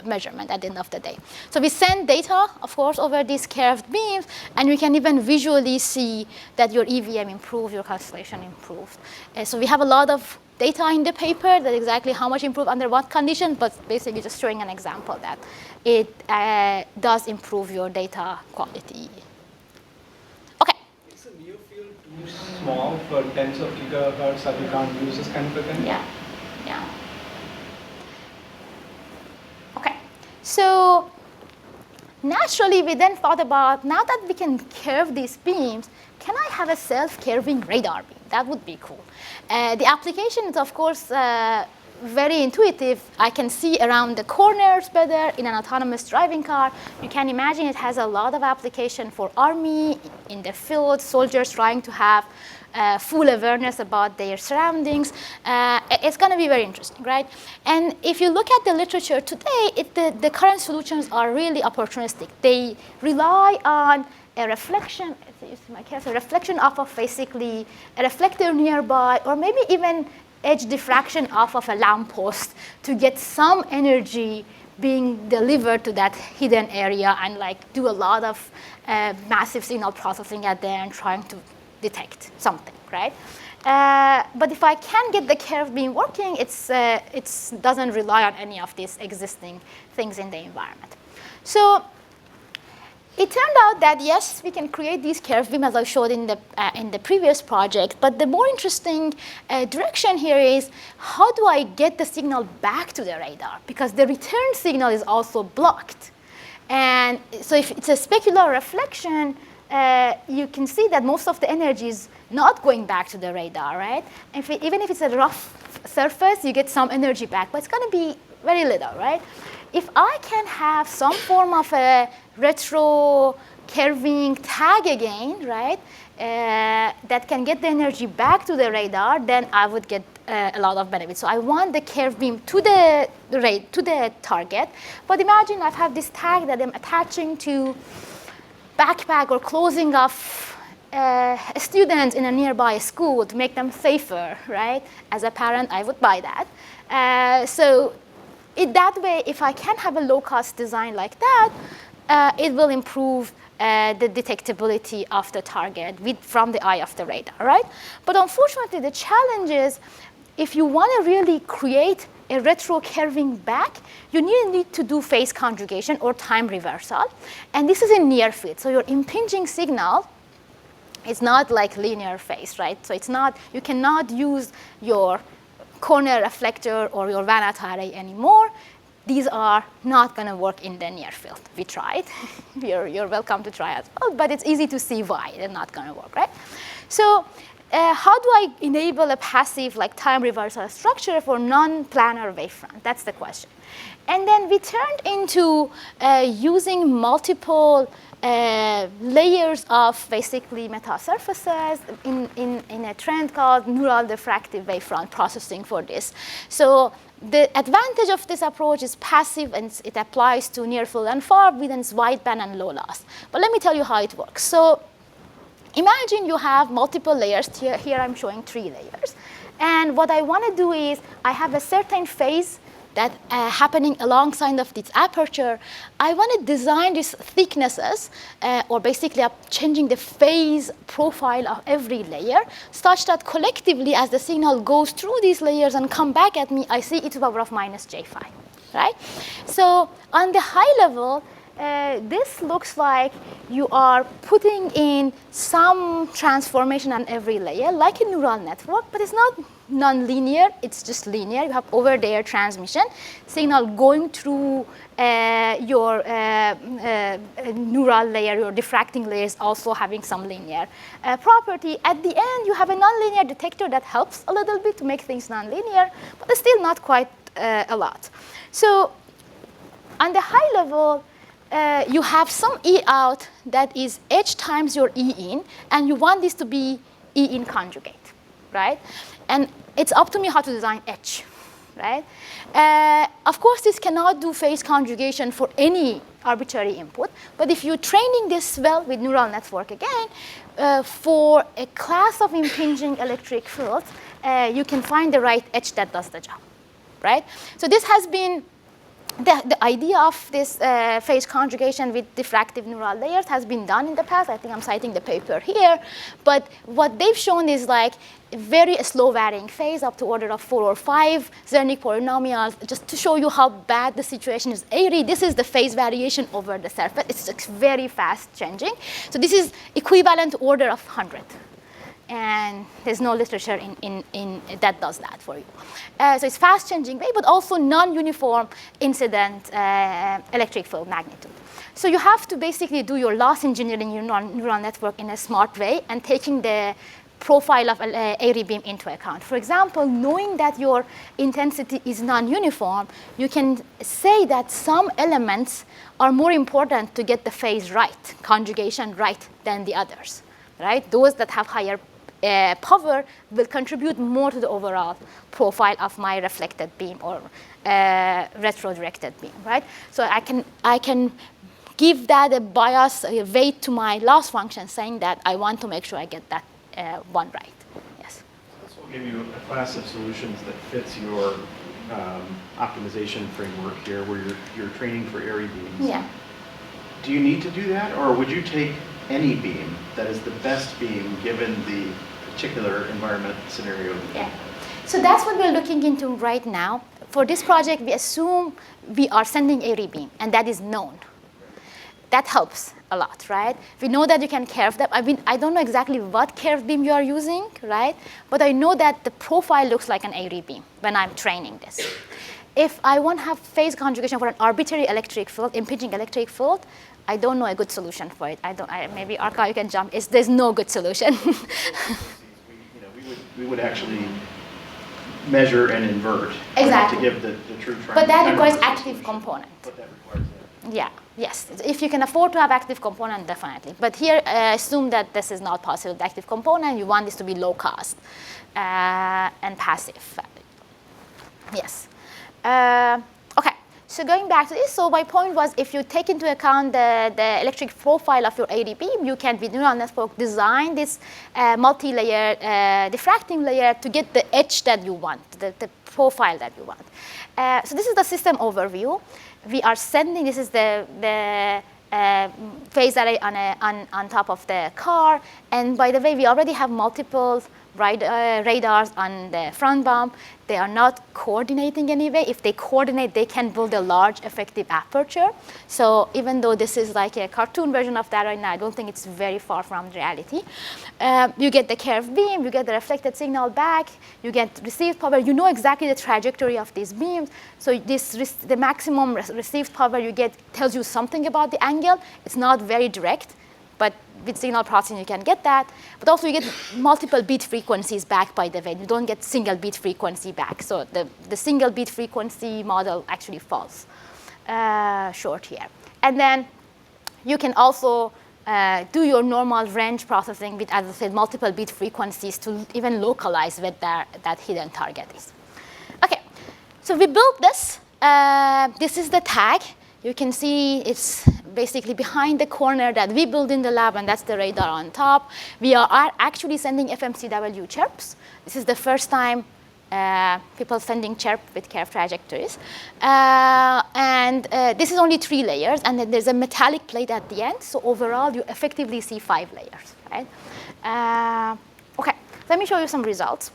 measurement at the end of the day. So we send data, of course, over these curved beams, and we can even visually see that your EVM improved, your calculation improved. So we have a lot of data in the paper that exactly how much improved under what condition, but basically just showing an example that it does improve your data quality. Too small for tens of gigahertz that you can't use this kind of a thing? Yeah. Okay, so naturally we then thought about, now that we can curve these beams, can I have a self-curving radar beam? That would be cool. The application is, of course, very intuitive. I can see around the corners better in an autonomous driving car. You can imagine it has a lot of application for army, in the field, soldiers trying to have full awareness about their surroundings. It's going to be very interesting, right? And if you look at the literature today, the current solutions are really opportunistic. They rely on a reflection, a reflection off of basically a reflector nearby, or maybe even edge diffraction off of a lamppost to get some energy being delivered to that hidden area and like do a lot of massive signal processing at there and trying to detect something, right? But if I can get the curved beam working, it doesn't rely on any of these existing things in the environment. So it turned out that, yes, we can create these curved beam as I showed in the previous project. But the more interesting direction here is, how do I get the signal back to the radar? Because the return signal is also blocked. And so if it's a specular reflection, you can see that most of the energy is not going back to the radar, right? Even if it's a rough surface, you get some energy back, but it's going to be very little, right? If I can have some form of a retro curving tag again, right, that can get the energy back to the radar, then I would get a lot of benefit. So I want the curved beam to the target. But imagine I have this tag that I'm attaching to backpack or closing off a student in a nearby school to make them safer, right? As a parent, I would buy that. So that way, if I can have a low-cost design like that, it will improve the detectability of the target from the eye of the radar, right? But unfortunately, the challenge is, if you want to really create a retro curving back, you need to do phase conjugation or time reversal. And this is in near field. So your impinging signal is not like linear phase, right? So it's not, you cannot use your corner reflector or your Van't array anymore. These are not going to work in the near field. We tried. You're welcome to try as well, but it's easy to see why they're not going to work, right? So how do I enable a passive like time reversal structure for non-planar wavefront? That's the question. And then we turned into using multiple layers of basically metasurfaces in a trend called neural diffractive wavefront processing for this. So the advantage of this approach is passive, and it applies to near field and far field, and it's wideband and low loss. But let me tell you how it works. So imagine you have multiple layers. Here I'm showing 3 layers. And what I want to do is I have a certain phase that happening alongside of this aperture. I want to design these thicknesses, or basically changing the phase profile of every layer, such that collectively, as the signal goes through these layers and come back at me, I see e to the power of minus j5, right? So on the high level, this looks like you are putting in some transformation on every layer, like a neural network, but it's not non-linear, it's just linear. You have over-there transmission, signal going through your neural layer, your diffracting layers also having some linear property. At the end, you have a non-linear detector that helps a little bit to make things non-linear, but it's still not quite a lot. So on the high level, you have some E out that is H times your E in, and you want this to be E in conjugate, right? And it's up to me how to design H, right? Of course, this cannot do phase conjugation for any arbitrary input, but if you're training this well with neural network again, for a class of impinging electric fields, you can find the right H that does the job, right? So this has been the idea of this phase conjugation with diffractive neural layers has been done in the past. I think I'm citing the paper here. But what they've shown is like a very slow varying phase up to order of 4 or 5 Zernike polynomials, just to show you how bad the situation is. This is the phase variation over the surface. It's very fast changing. So this is equivalent order of 100. And there's no literature in that does that for you. So it's fast changing way, but also non-uniform incident electric field magnitude. So you have to basically do your loss engineering your neural network in a smart way and taking the profile of Airy beam into account. For example, knowing that your intensity is non-uniform, you can say that some elements are more important to get the phase right, conjugation right, than the others, right? Those that have higher power will contribute more to the overall profile of my reflected beam or retro-directed beam, right? So I can give that a bias, a weight to my loss function, saying that I want to make sure I get that one right. Yes. This will give you a class of solutions that fits your optimization framework here, where you're training for Airy beams. Yeah. Do you need to do that, or would you take any beam that is the best beam given the particular environment scenario. Yeah. So that's what we're looking into right now. For this project, we assume we are sending a beam, and that is known. That helps a lot, right? We know that you can curve that. I mean, I don't know exactly what curved beam you are using, right? But I know that the profile looks like an AD beam when I'm training this. If I want to have phase conjugation for an arbitrary electric field, impinging electric field, I don't know a good solution for it. Maybe Arka, you can jump. There's no good solution. we would actually measure and invert exactly. to give the true triangle. But that requires active component. But that requires that. Yeah, yes. If you can afford to have active component, definitely. But here, assume that this is not possible. The active component, you want this to be low cost and passive. Yes. Okay, so going back to this, so my point was if you take into account the electric profile of your AD beam, you can, with neural network, design this multi-layer diffracting layer to get the edge that you want, the profile that you want. So this is the system overview. We are sending, this is the phase array on top of the car. And by the way, we already have multiple radars on the front bump. They are not coordinating anyway. If they coordinate, they can build a large effective aperture. So even though this is like a cartoon version of that right now, I don't think it's very far from reality. You get the curved beam, you get the reflected signal back, you get received power. You know exactly the trajectory of these beams. So the maximum received power you get tells you something about the angle. It's not very direct, but with signal processing, you can get that. But also, you get multiple beat frequencies back, by the way. You don't get single beat frequency back. So the single beat frequency model actually falls short here. And then you can also do your normal range processing with, as I said, multiple beat frequencies to even localize where that hidden target is. OK, so we built this. This is the tag. You can see it's basically behind the corner that we built in the lab, and that's the radar on top. We are actually sending FMCW chirps. This is the first time people sending chirp with curved trajectories. This is only 3 layers, and then there's a metallic plate at the end. So overall, you effectively see 5 layers, right? OK, let me show you some results.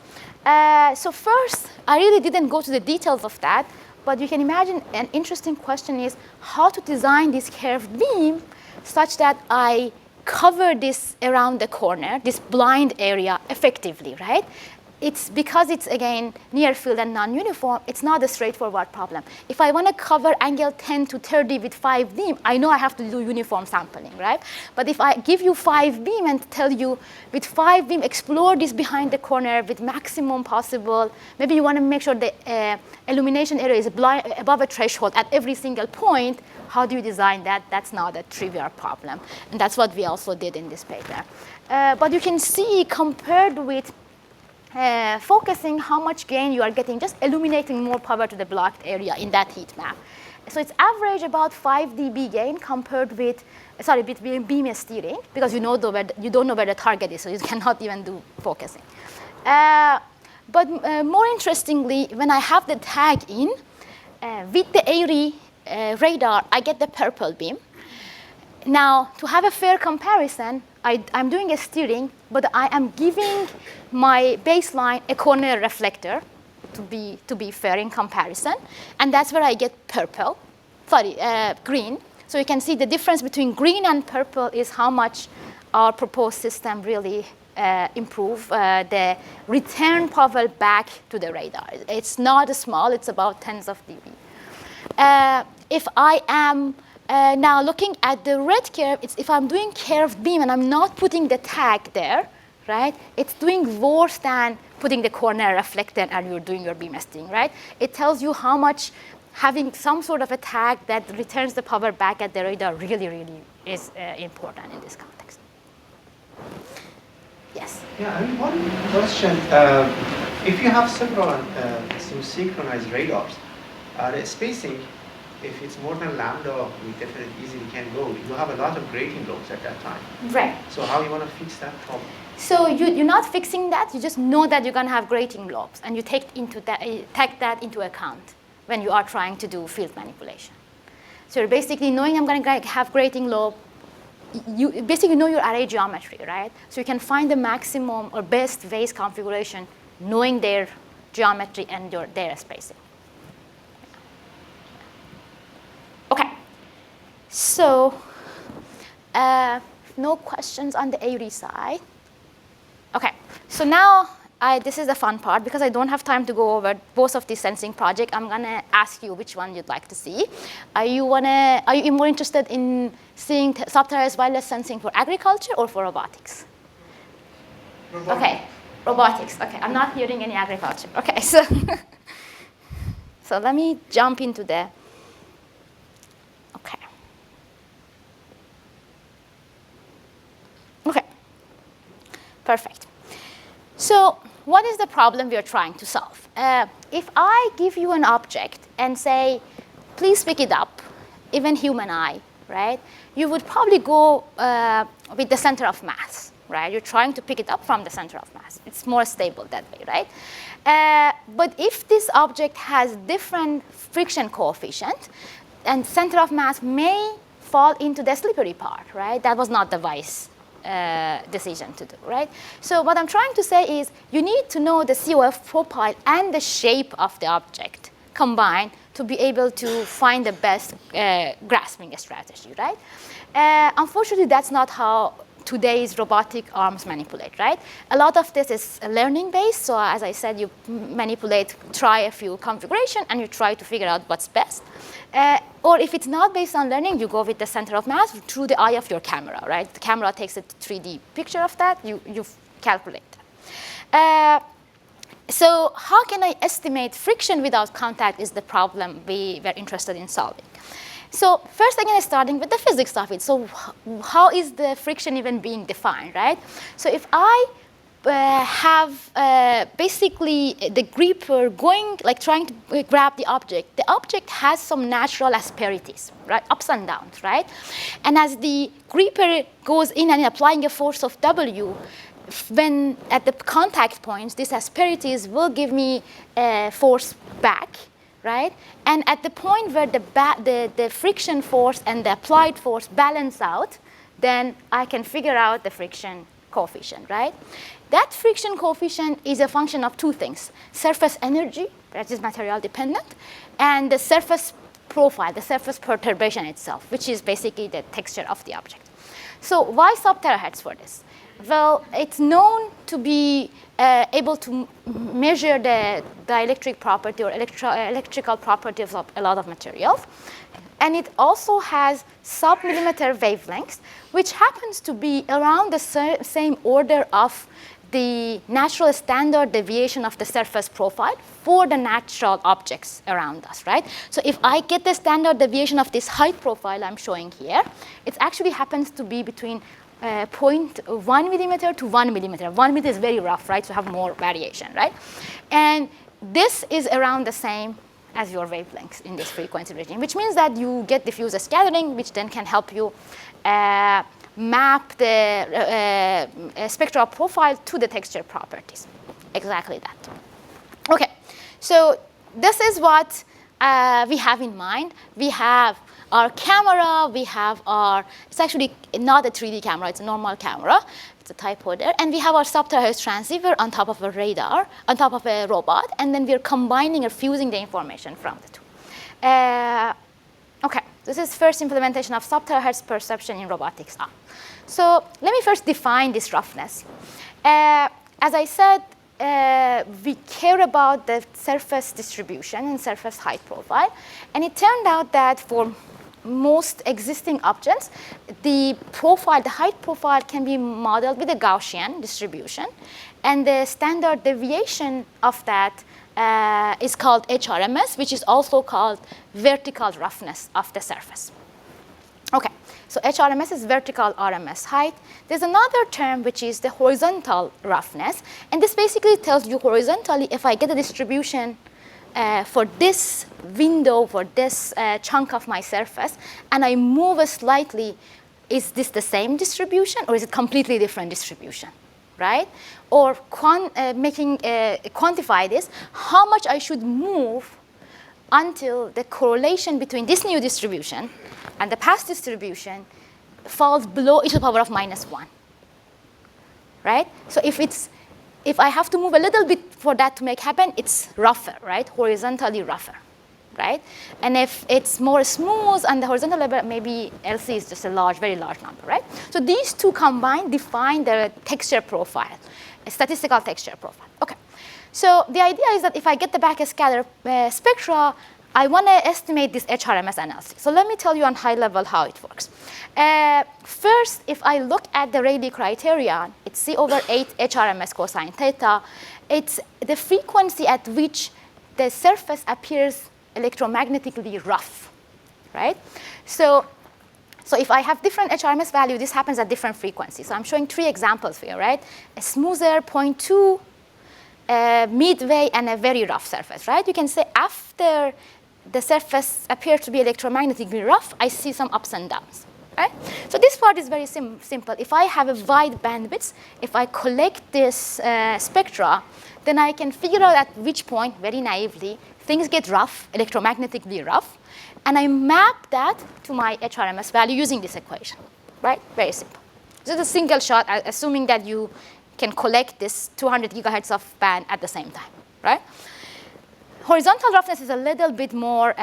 So first, I really didn't go to the details of that. But you can imagine an interesting question is how to design this curved beam such that I cover this around the corner, this blind area effectively, right? It's because it's, again, near field and non-uniform, it's not a straightforward problem. If I want to cover angle 10 to 30 with 5 beam, I know I have to do uniform sampling, right? But if I give you 5 beam and tell you, with 5 beam, explore this behind the corner with maximum possible, maybe you want to make sure the illumination area is above a threshold at every single point, how do you design that? That's not a trivial problem. And that's what we also did in this paper. But you can see, compared with focusing how much gain you are getting, just illuminating more power to the blocked area in that heat map. So it's average about 5 dB gain compared with, between beam steering, because you don't know where the target is, so you cannot even do focusing. But more interestingly, when I have the tag in, with the ARI radar, I get the purple beam. Now, to have a fair comparison, I'm doing a steering, but I am giving my baseline a corner reflector to be fair in comparison. And that's where I get green. So you can see the difference between green and purple is how much our proposed system really improve the return power back to the radar. It's not small, it's about tens of dB. If I am now looking at the red curve, if I'm doing curved beam and I'm not putting the tag there, right? It's doing worse than putting the corner reflector and you're doing your beam steering, right? It tells you how much having some sort of a tag that returns the power back at the radar really, really is important in this context. Yes? Yeah, I mean, one question. If you have several synchronized radars, the spacing, if it's more than lambda, we definitely easily can go. You have a lot of grating lobes at that time. Right. So how you want to fix that problem? So you're not fixing that. You just know that you're going to have grating lobes, and you take that into account when you are trying to do field manipulation. So you're basically knowing I'm going to have grating lobe, you basically know your array geometry, right? So you can find the maximum or best vase configuration knowing their geometry and their spacing. Okay, so no questions on the AUD side. Okay, so now this is the fun part. Because I don't have time to go over both of these sensing projects, I'm gonna ask you which one you'd like to see. Are you more interested in seeing sub-THz wireless sensing for agriculture or for robotics? Robotics. Okay, robotics. Okay, I'm not hearing any agriculture. Okay, so so let me jump into the. Okay. Okay. Perfect. So what is the problem we are trying to solve? If I give you an object and say, please pick it up, even human eye, right? You would probably go with the center of mass, right? You're trying to pick it up from the center of mass. It's more stable that way, right? But if this object has different friction coefficient, and center of mass may fall into the slippery part, right? That was not the wise decision to do, right? So what I'm trying to say is you need to know the COF profile and the shape of the object combined to be able to find the best grasping strategy, right? Unfortunately, that's not how today's robotic arms manipulate, right? A lot of this is learning based. So as I said, you try a few configurations, and you try to figure out what's best. Or if it's not based on learning, you go with the center of mass through the eye of your camera, right? The camera takes a 3D picture of that. You calculate that. So how can I estimate friction without contact is the problem we were interested in solving. So first, again, starting with the physics of it. So how is the friction even being defined, right? So if I have basically the gripper trying to grab the object has some natural asperities, right? Ups and downs, right? And as the gripper goes in and applying a force of W, when at the contact points, these asperities will give me a force back, right? And at the point where the friction force and the applied force balance out, then I can figure out the friction coefficient, right? That friction coefficient is a function of two things: surface energy, that is material dependent, and the surface profile, the surface perturbation itself, which is basically the texture of the object. So why sub-THz for this? Well, it's known to be able to measure the dielectric property or electrical properties of a lot of materials. And it also has sub-millimeter wavelengths, which happens to be around the same order of the natural standard deviation of the surface profile for the natural objects around us, right? So if I get the standard deviation of this height profile I'm showing here, it actually happens to be between 0.1 millimeter to 1 millimeter. 1 millimeter is very rough, right? So have more variation, right? And this is around the same as your wavelengths in this frequency regime, which means that you get diffuser scattering, which then can help you map the spectral profile to the texture properties. Exactly that. Okay, so this is what we have in mind. We have our camera, it's actually not a 3D camera, it's a normal camera. It's a typo there. And we have our sub-THz transceiver on top of a radar, on top of a robot, and then we're combining or fusing the information from the two. Okay, this is first implementation of sub-THz perception in robotics. So let me first define this roughness. As I said, we care about the surface distribution and surface height profile. And it turned out that for most existing objects, the height profile can be modeled with a Gaussian distribution. And the standard deviation of that is called HRMS, which is also called vertical roughness of the surface. Okay, so HRMS is vertical RMS height. There's another term which is the horizontal roughness. And this basically tells you horizontally if I get a distribution for this window, for this chunk of my surface, and I move it slightly, is this the same distribution or is it completely different distribution, right? Or quantify this, how much I should move until the correlation between this new distribution and the past distribution falls below e to the power of -1, right? So if I have to move a little bit for that to make happen, it's rougher, right? Horizontally rougher, right? And if it's more smooth on the horizontal level, maybe LC is just a very large number, right? So these two combined define the texture profile, a statistical texture profile. Okay. So the idea is that if I get the backscatter spectra, I want to estimate this HRMS and LC. So let me tell you on high level how it works. First, if I look at the Rayleigh criterion, it's C/8 HRMS cosine theta. It's the frequency at which the surface appears electromagnetically rough, right? So if I have different HRMS value, this happens at different frequencies. So I'm showing 3 examples here, right? A smoother 0.2, midway, and a very rough surface, right? You can say after the surface appears to be electromagnetically rough, I see some ups and downs, right? So this part is very simple. If I have a wide bandwidth, if I collect this spectra, then I can figure out at which point, very naively, things get rough, electromagnetically rough, and I map that to my HRMS value using this equation, right? Very simple. This is a single shot, assuming that you can collect this 200 gigahertz of band at the same time, right? Horizontal roughness is a little bit more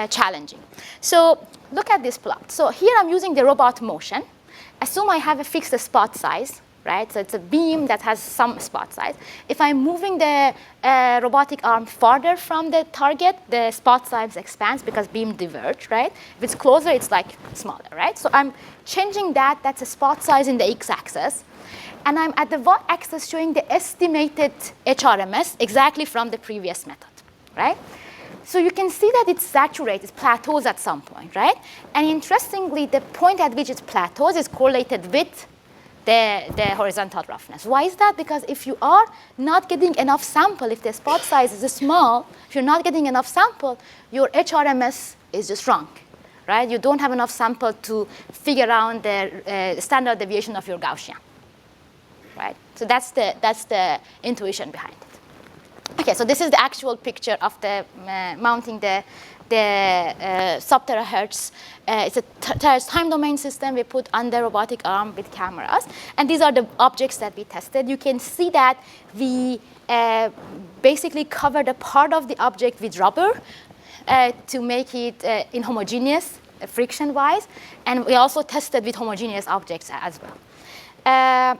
challenging. So look at this plot. So here I'm using the robot motion. Assume I have a fixed spot size, right? So it's a beam that has some spot size. If I'm moving the robotic arm farther from the target, the spot size expands because beam diverge, right? If it's closer, it's like smaller, right? So I'm changing that. That's a spot size in the x-axis. And I'm at the y-axis showing the estimated HRMS exactly from the previous method, right? So you can see that it's saturated, it plateaus at some point, right? And interestingly, the point at which it plateaus is correlated with the horizontal roughness. Why is that? Because if you are not getting enough sample, if the spot size is small, if you're not getting enough sample, your HRMS is just wrong, right? You don't have enough sample to figure out the standard deviation of your Gaussian. Right? So that's the intuition behind it. Okay, so this is the actual picture of the mounting the sub-THz. It's a THz time domain system we put on the robotic arm with cameras. And these are the objects that we tested. You can see that we basically covered a part of the object with rubber to make it inhomogeneous friction-wise. And we also tested with homogeneous objects as well.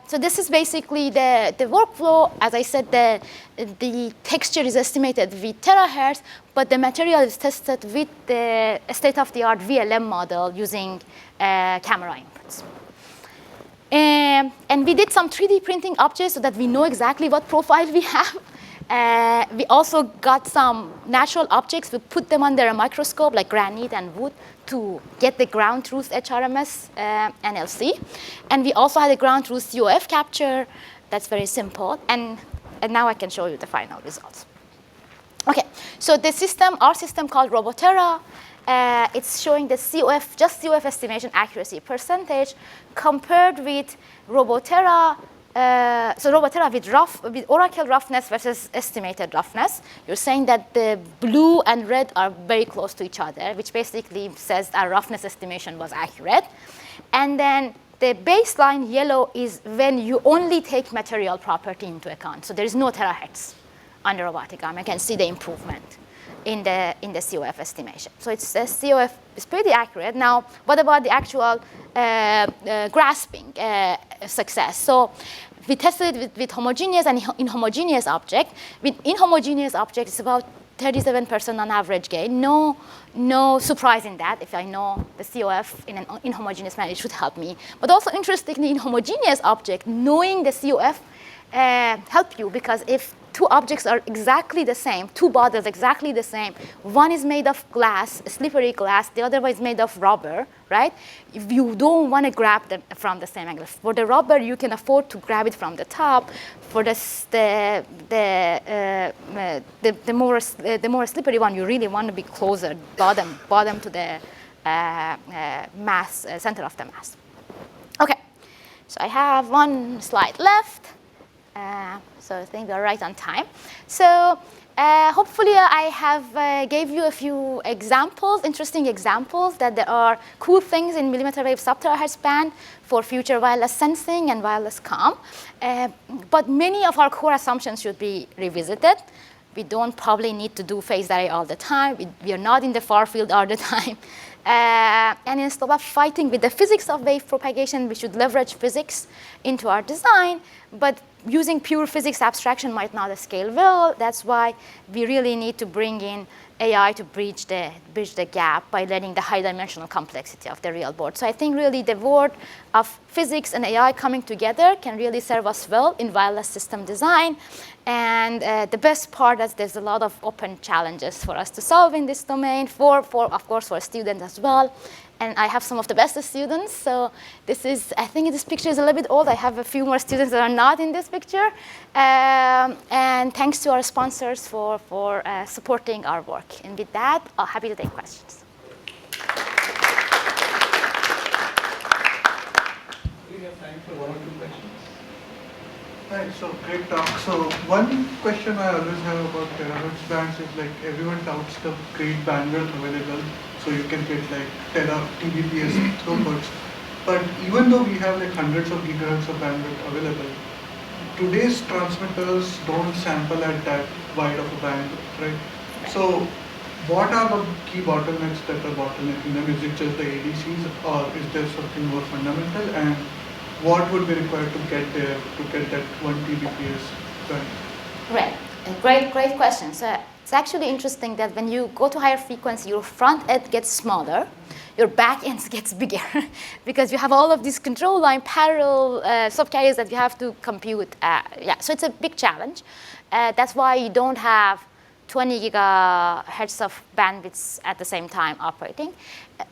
So this is basically the workflow. As I said, the texture is estimated with terahertz, but the material is tested with the state-of-the-art VLM model using camera inputs. And we did some 3D printing objects so that we know exactly what profile we have. We also got some natural objects. We put them under a microscope, like granite and wood, to get the ground truth HRMS and LC. And we also had a ground truth COF capture. That's very simple. And now I can show you the final results. OK, so the system, our system called Robotera, it's showing the COF, just COF estimation accuracy percentage compared with Robotera. So Robotera with oracle roughness versus estimated roughness. You're saying that the blue and red are very close to each other, which basically says our roughness estimation was accurate. And then the baseline yellow is when you only take material property into account. So there is no terahertz on the robotic arm. I can see the improvement in the COF estimation. So it's the COF is pretty accurate. Now, what about the actual grasping success? So we tested it with homogeneous and inhomogeneous object. With inhomogeneous object, it's about 37% on average gain. No surprise in that. If I know the COF in an inhomogeneous manner, it should help me. But also interestingly, in homogeneous object, knowing the COF help you, because if two objects are exactly the same, two bottles exactly the same, one is made of glass, slippery glass, the other one is made of rubber, right? If you don't want to grab them from the same angle. For the rubber, you can afford to grab it from the top. For the more slippery one, you really want to be closer, bottom to the mass, center of the mass. Okay, so I have one slide left. So I think we're right on time. So Hopefully, I have gave you a few examples, interesting examples, that there are cool things in millimeter wave sub-THz band for future wireless sensing and wireless comm. But many of our core assumptions should be revisited. We don't probably need to do phased array all the time. We are not in the far field all the time. And instead of fighting with the physics of wave propagation, we should leverage physics into our design. But using pure physics abstraction might not scale well. That's why we really need to bring in AI to bridge the gap by letting the high-dimensional complexity of the real board. So I think really the world of physics and AI coming together can really serve us well in wireless system design. And the best part is there's a lot of open challenges for us to solve in this domain, of course, for students as well. And I have some of the best students. So this is, I think this picture is a little bit old. I have a few more students that are not in this picture. And thanks to our sponsors for supporting our work. And with that, I'm happy to take questions. We have time for 1 or 2 questions. Right, so great talk. So one question I always have about terahertz bands is like everyone touts the great bandwidth available, so you can get like Tbps throughputs. But even though we have like hundreds of gigahertz of bandwidth available, today's transmitters don't sample at that wide of a bandwidth, right? So what are the key bottlenecks that are bottlenecking them? Is it just the ADCs, or is there something more fundamental? And what would be required to get there, to get that 1 Tbps band? Right, great question. So it's actually interesting that when you go to higher frequency, your front end gets smaller, your back end gets bigger, because you have all of these control line parallel subcarriers that you have to compute. So it's a big challenge. That's why you don't have 20 gigahertz of bandwidths at the same time operating.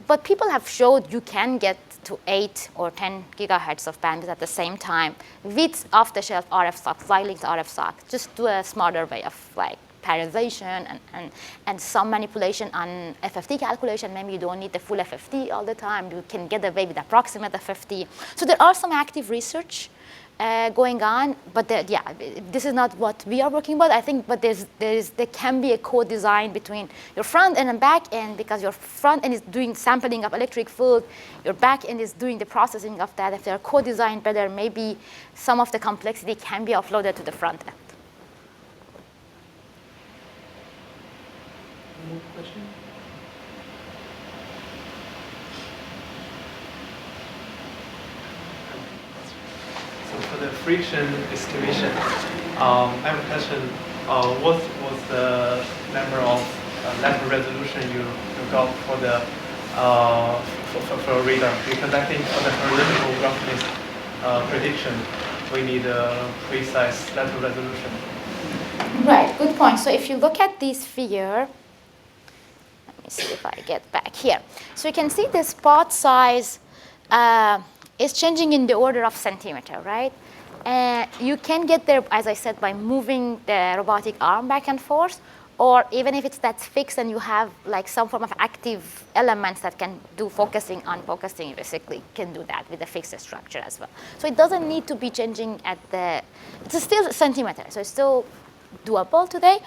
But people have showed you can get to 8 or 10 gigahertz of bandwidth at the same time with off-the-shelf RF socks, Xilinx RF socks. Just do a smarter way of like parallelization and some manipulation on FFT calculation. Maybe you don't need the full FFT all the time. You can get away with approximate FFT. So there are some active research going on, but this is not what we are working about. I think, but there can be a co-design between your front end and back end, because your front end is doing sampling of electric field, your back end is doing the processing of that. If they are co-designed better, maybe some of the complexity can be offloaded to the front end. More question? So for the friction estimation, I have a question. What was the number of level resolution you got for the for radar? Because I think for the horizontal roughness prediction, we need a precise level resolution. Right, good point. So if you look at this figure, let me see if I get back here. So you can see the spot size is changing in the order of centimeter, right? You can get there, as I said, by moving the robotic arm back and forth, or even if it's that's fixed and you have like some form of active elements that can do focusing, unfocusing, you basically can do that with the fixed structure as well. So it doesn't need to be changing at the, it's still centimeter, so it's still doable today.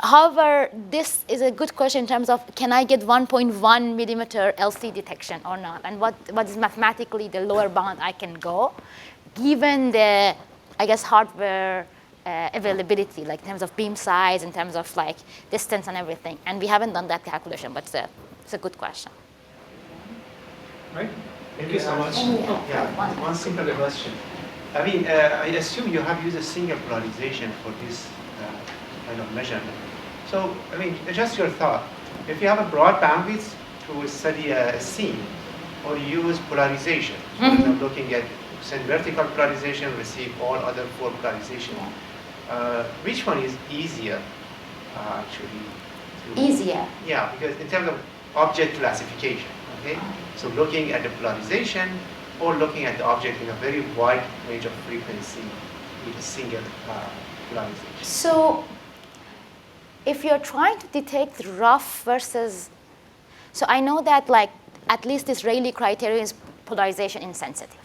However, this is a good question in terms of, can I get 1.1 millimeter LC detection or not? And what is mathematically the lower bound I can go, given the, I guess, hardware availability, like in terms of beam size, in terms of like distance and everything. And we haven't done that calculation, but it's a good question. Right. Thank you so much. One simple question. I mean, I assume you have used a single polarization for this kind of measurement. So, I mean, just your thought. If you have a broad bandwidth to study a scene, or you use polarization, for example, looking at send vertical polarization, receive all other 4 polarization. Which one is easier, actually? Easier? Yeah, because in terms of object classification, okay? So looking at the polarization or looking at the object in a very wide range of frequency with a single polarization. So if you're trying to detect rough versus, so I know that like at least this Rayleigh criterion is polarization insensitive,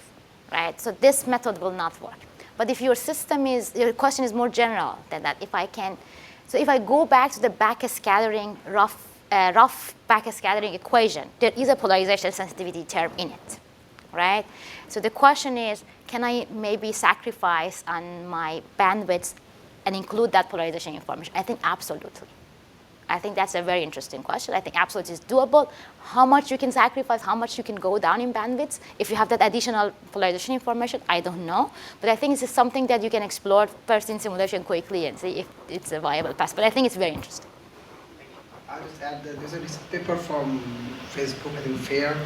right? So this method will not work. But if your question is more general than that, if I go back to the backscattering, rough backscattering equation, there is a polarization sensitivity term in it, right? So the question is, can I maybe sacrifice on my bandwidth and include that polarization information? I think absolutely. I think that's a very interesting question. I think absolutely it's doable. How much you can sacrifice, how much you can go down in bandwidth if you have that additional polarization information, I don't know. But I think this is something that you can explore first in simulation quickly and see if it's a viable path. But I think it's very interesting. I'll just add that there's a paper from Facebook, I think FAIR.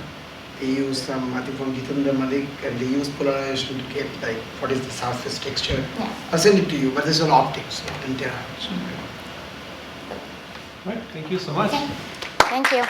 They use some, I think from Jitendra Malik, and they use polarization to get like what is the surface texture. Yeah. I'll send it to you, but this is on optics, not in terahertz. Right, thank you so much. Okay. Thank you.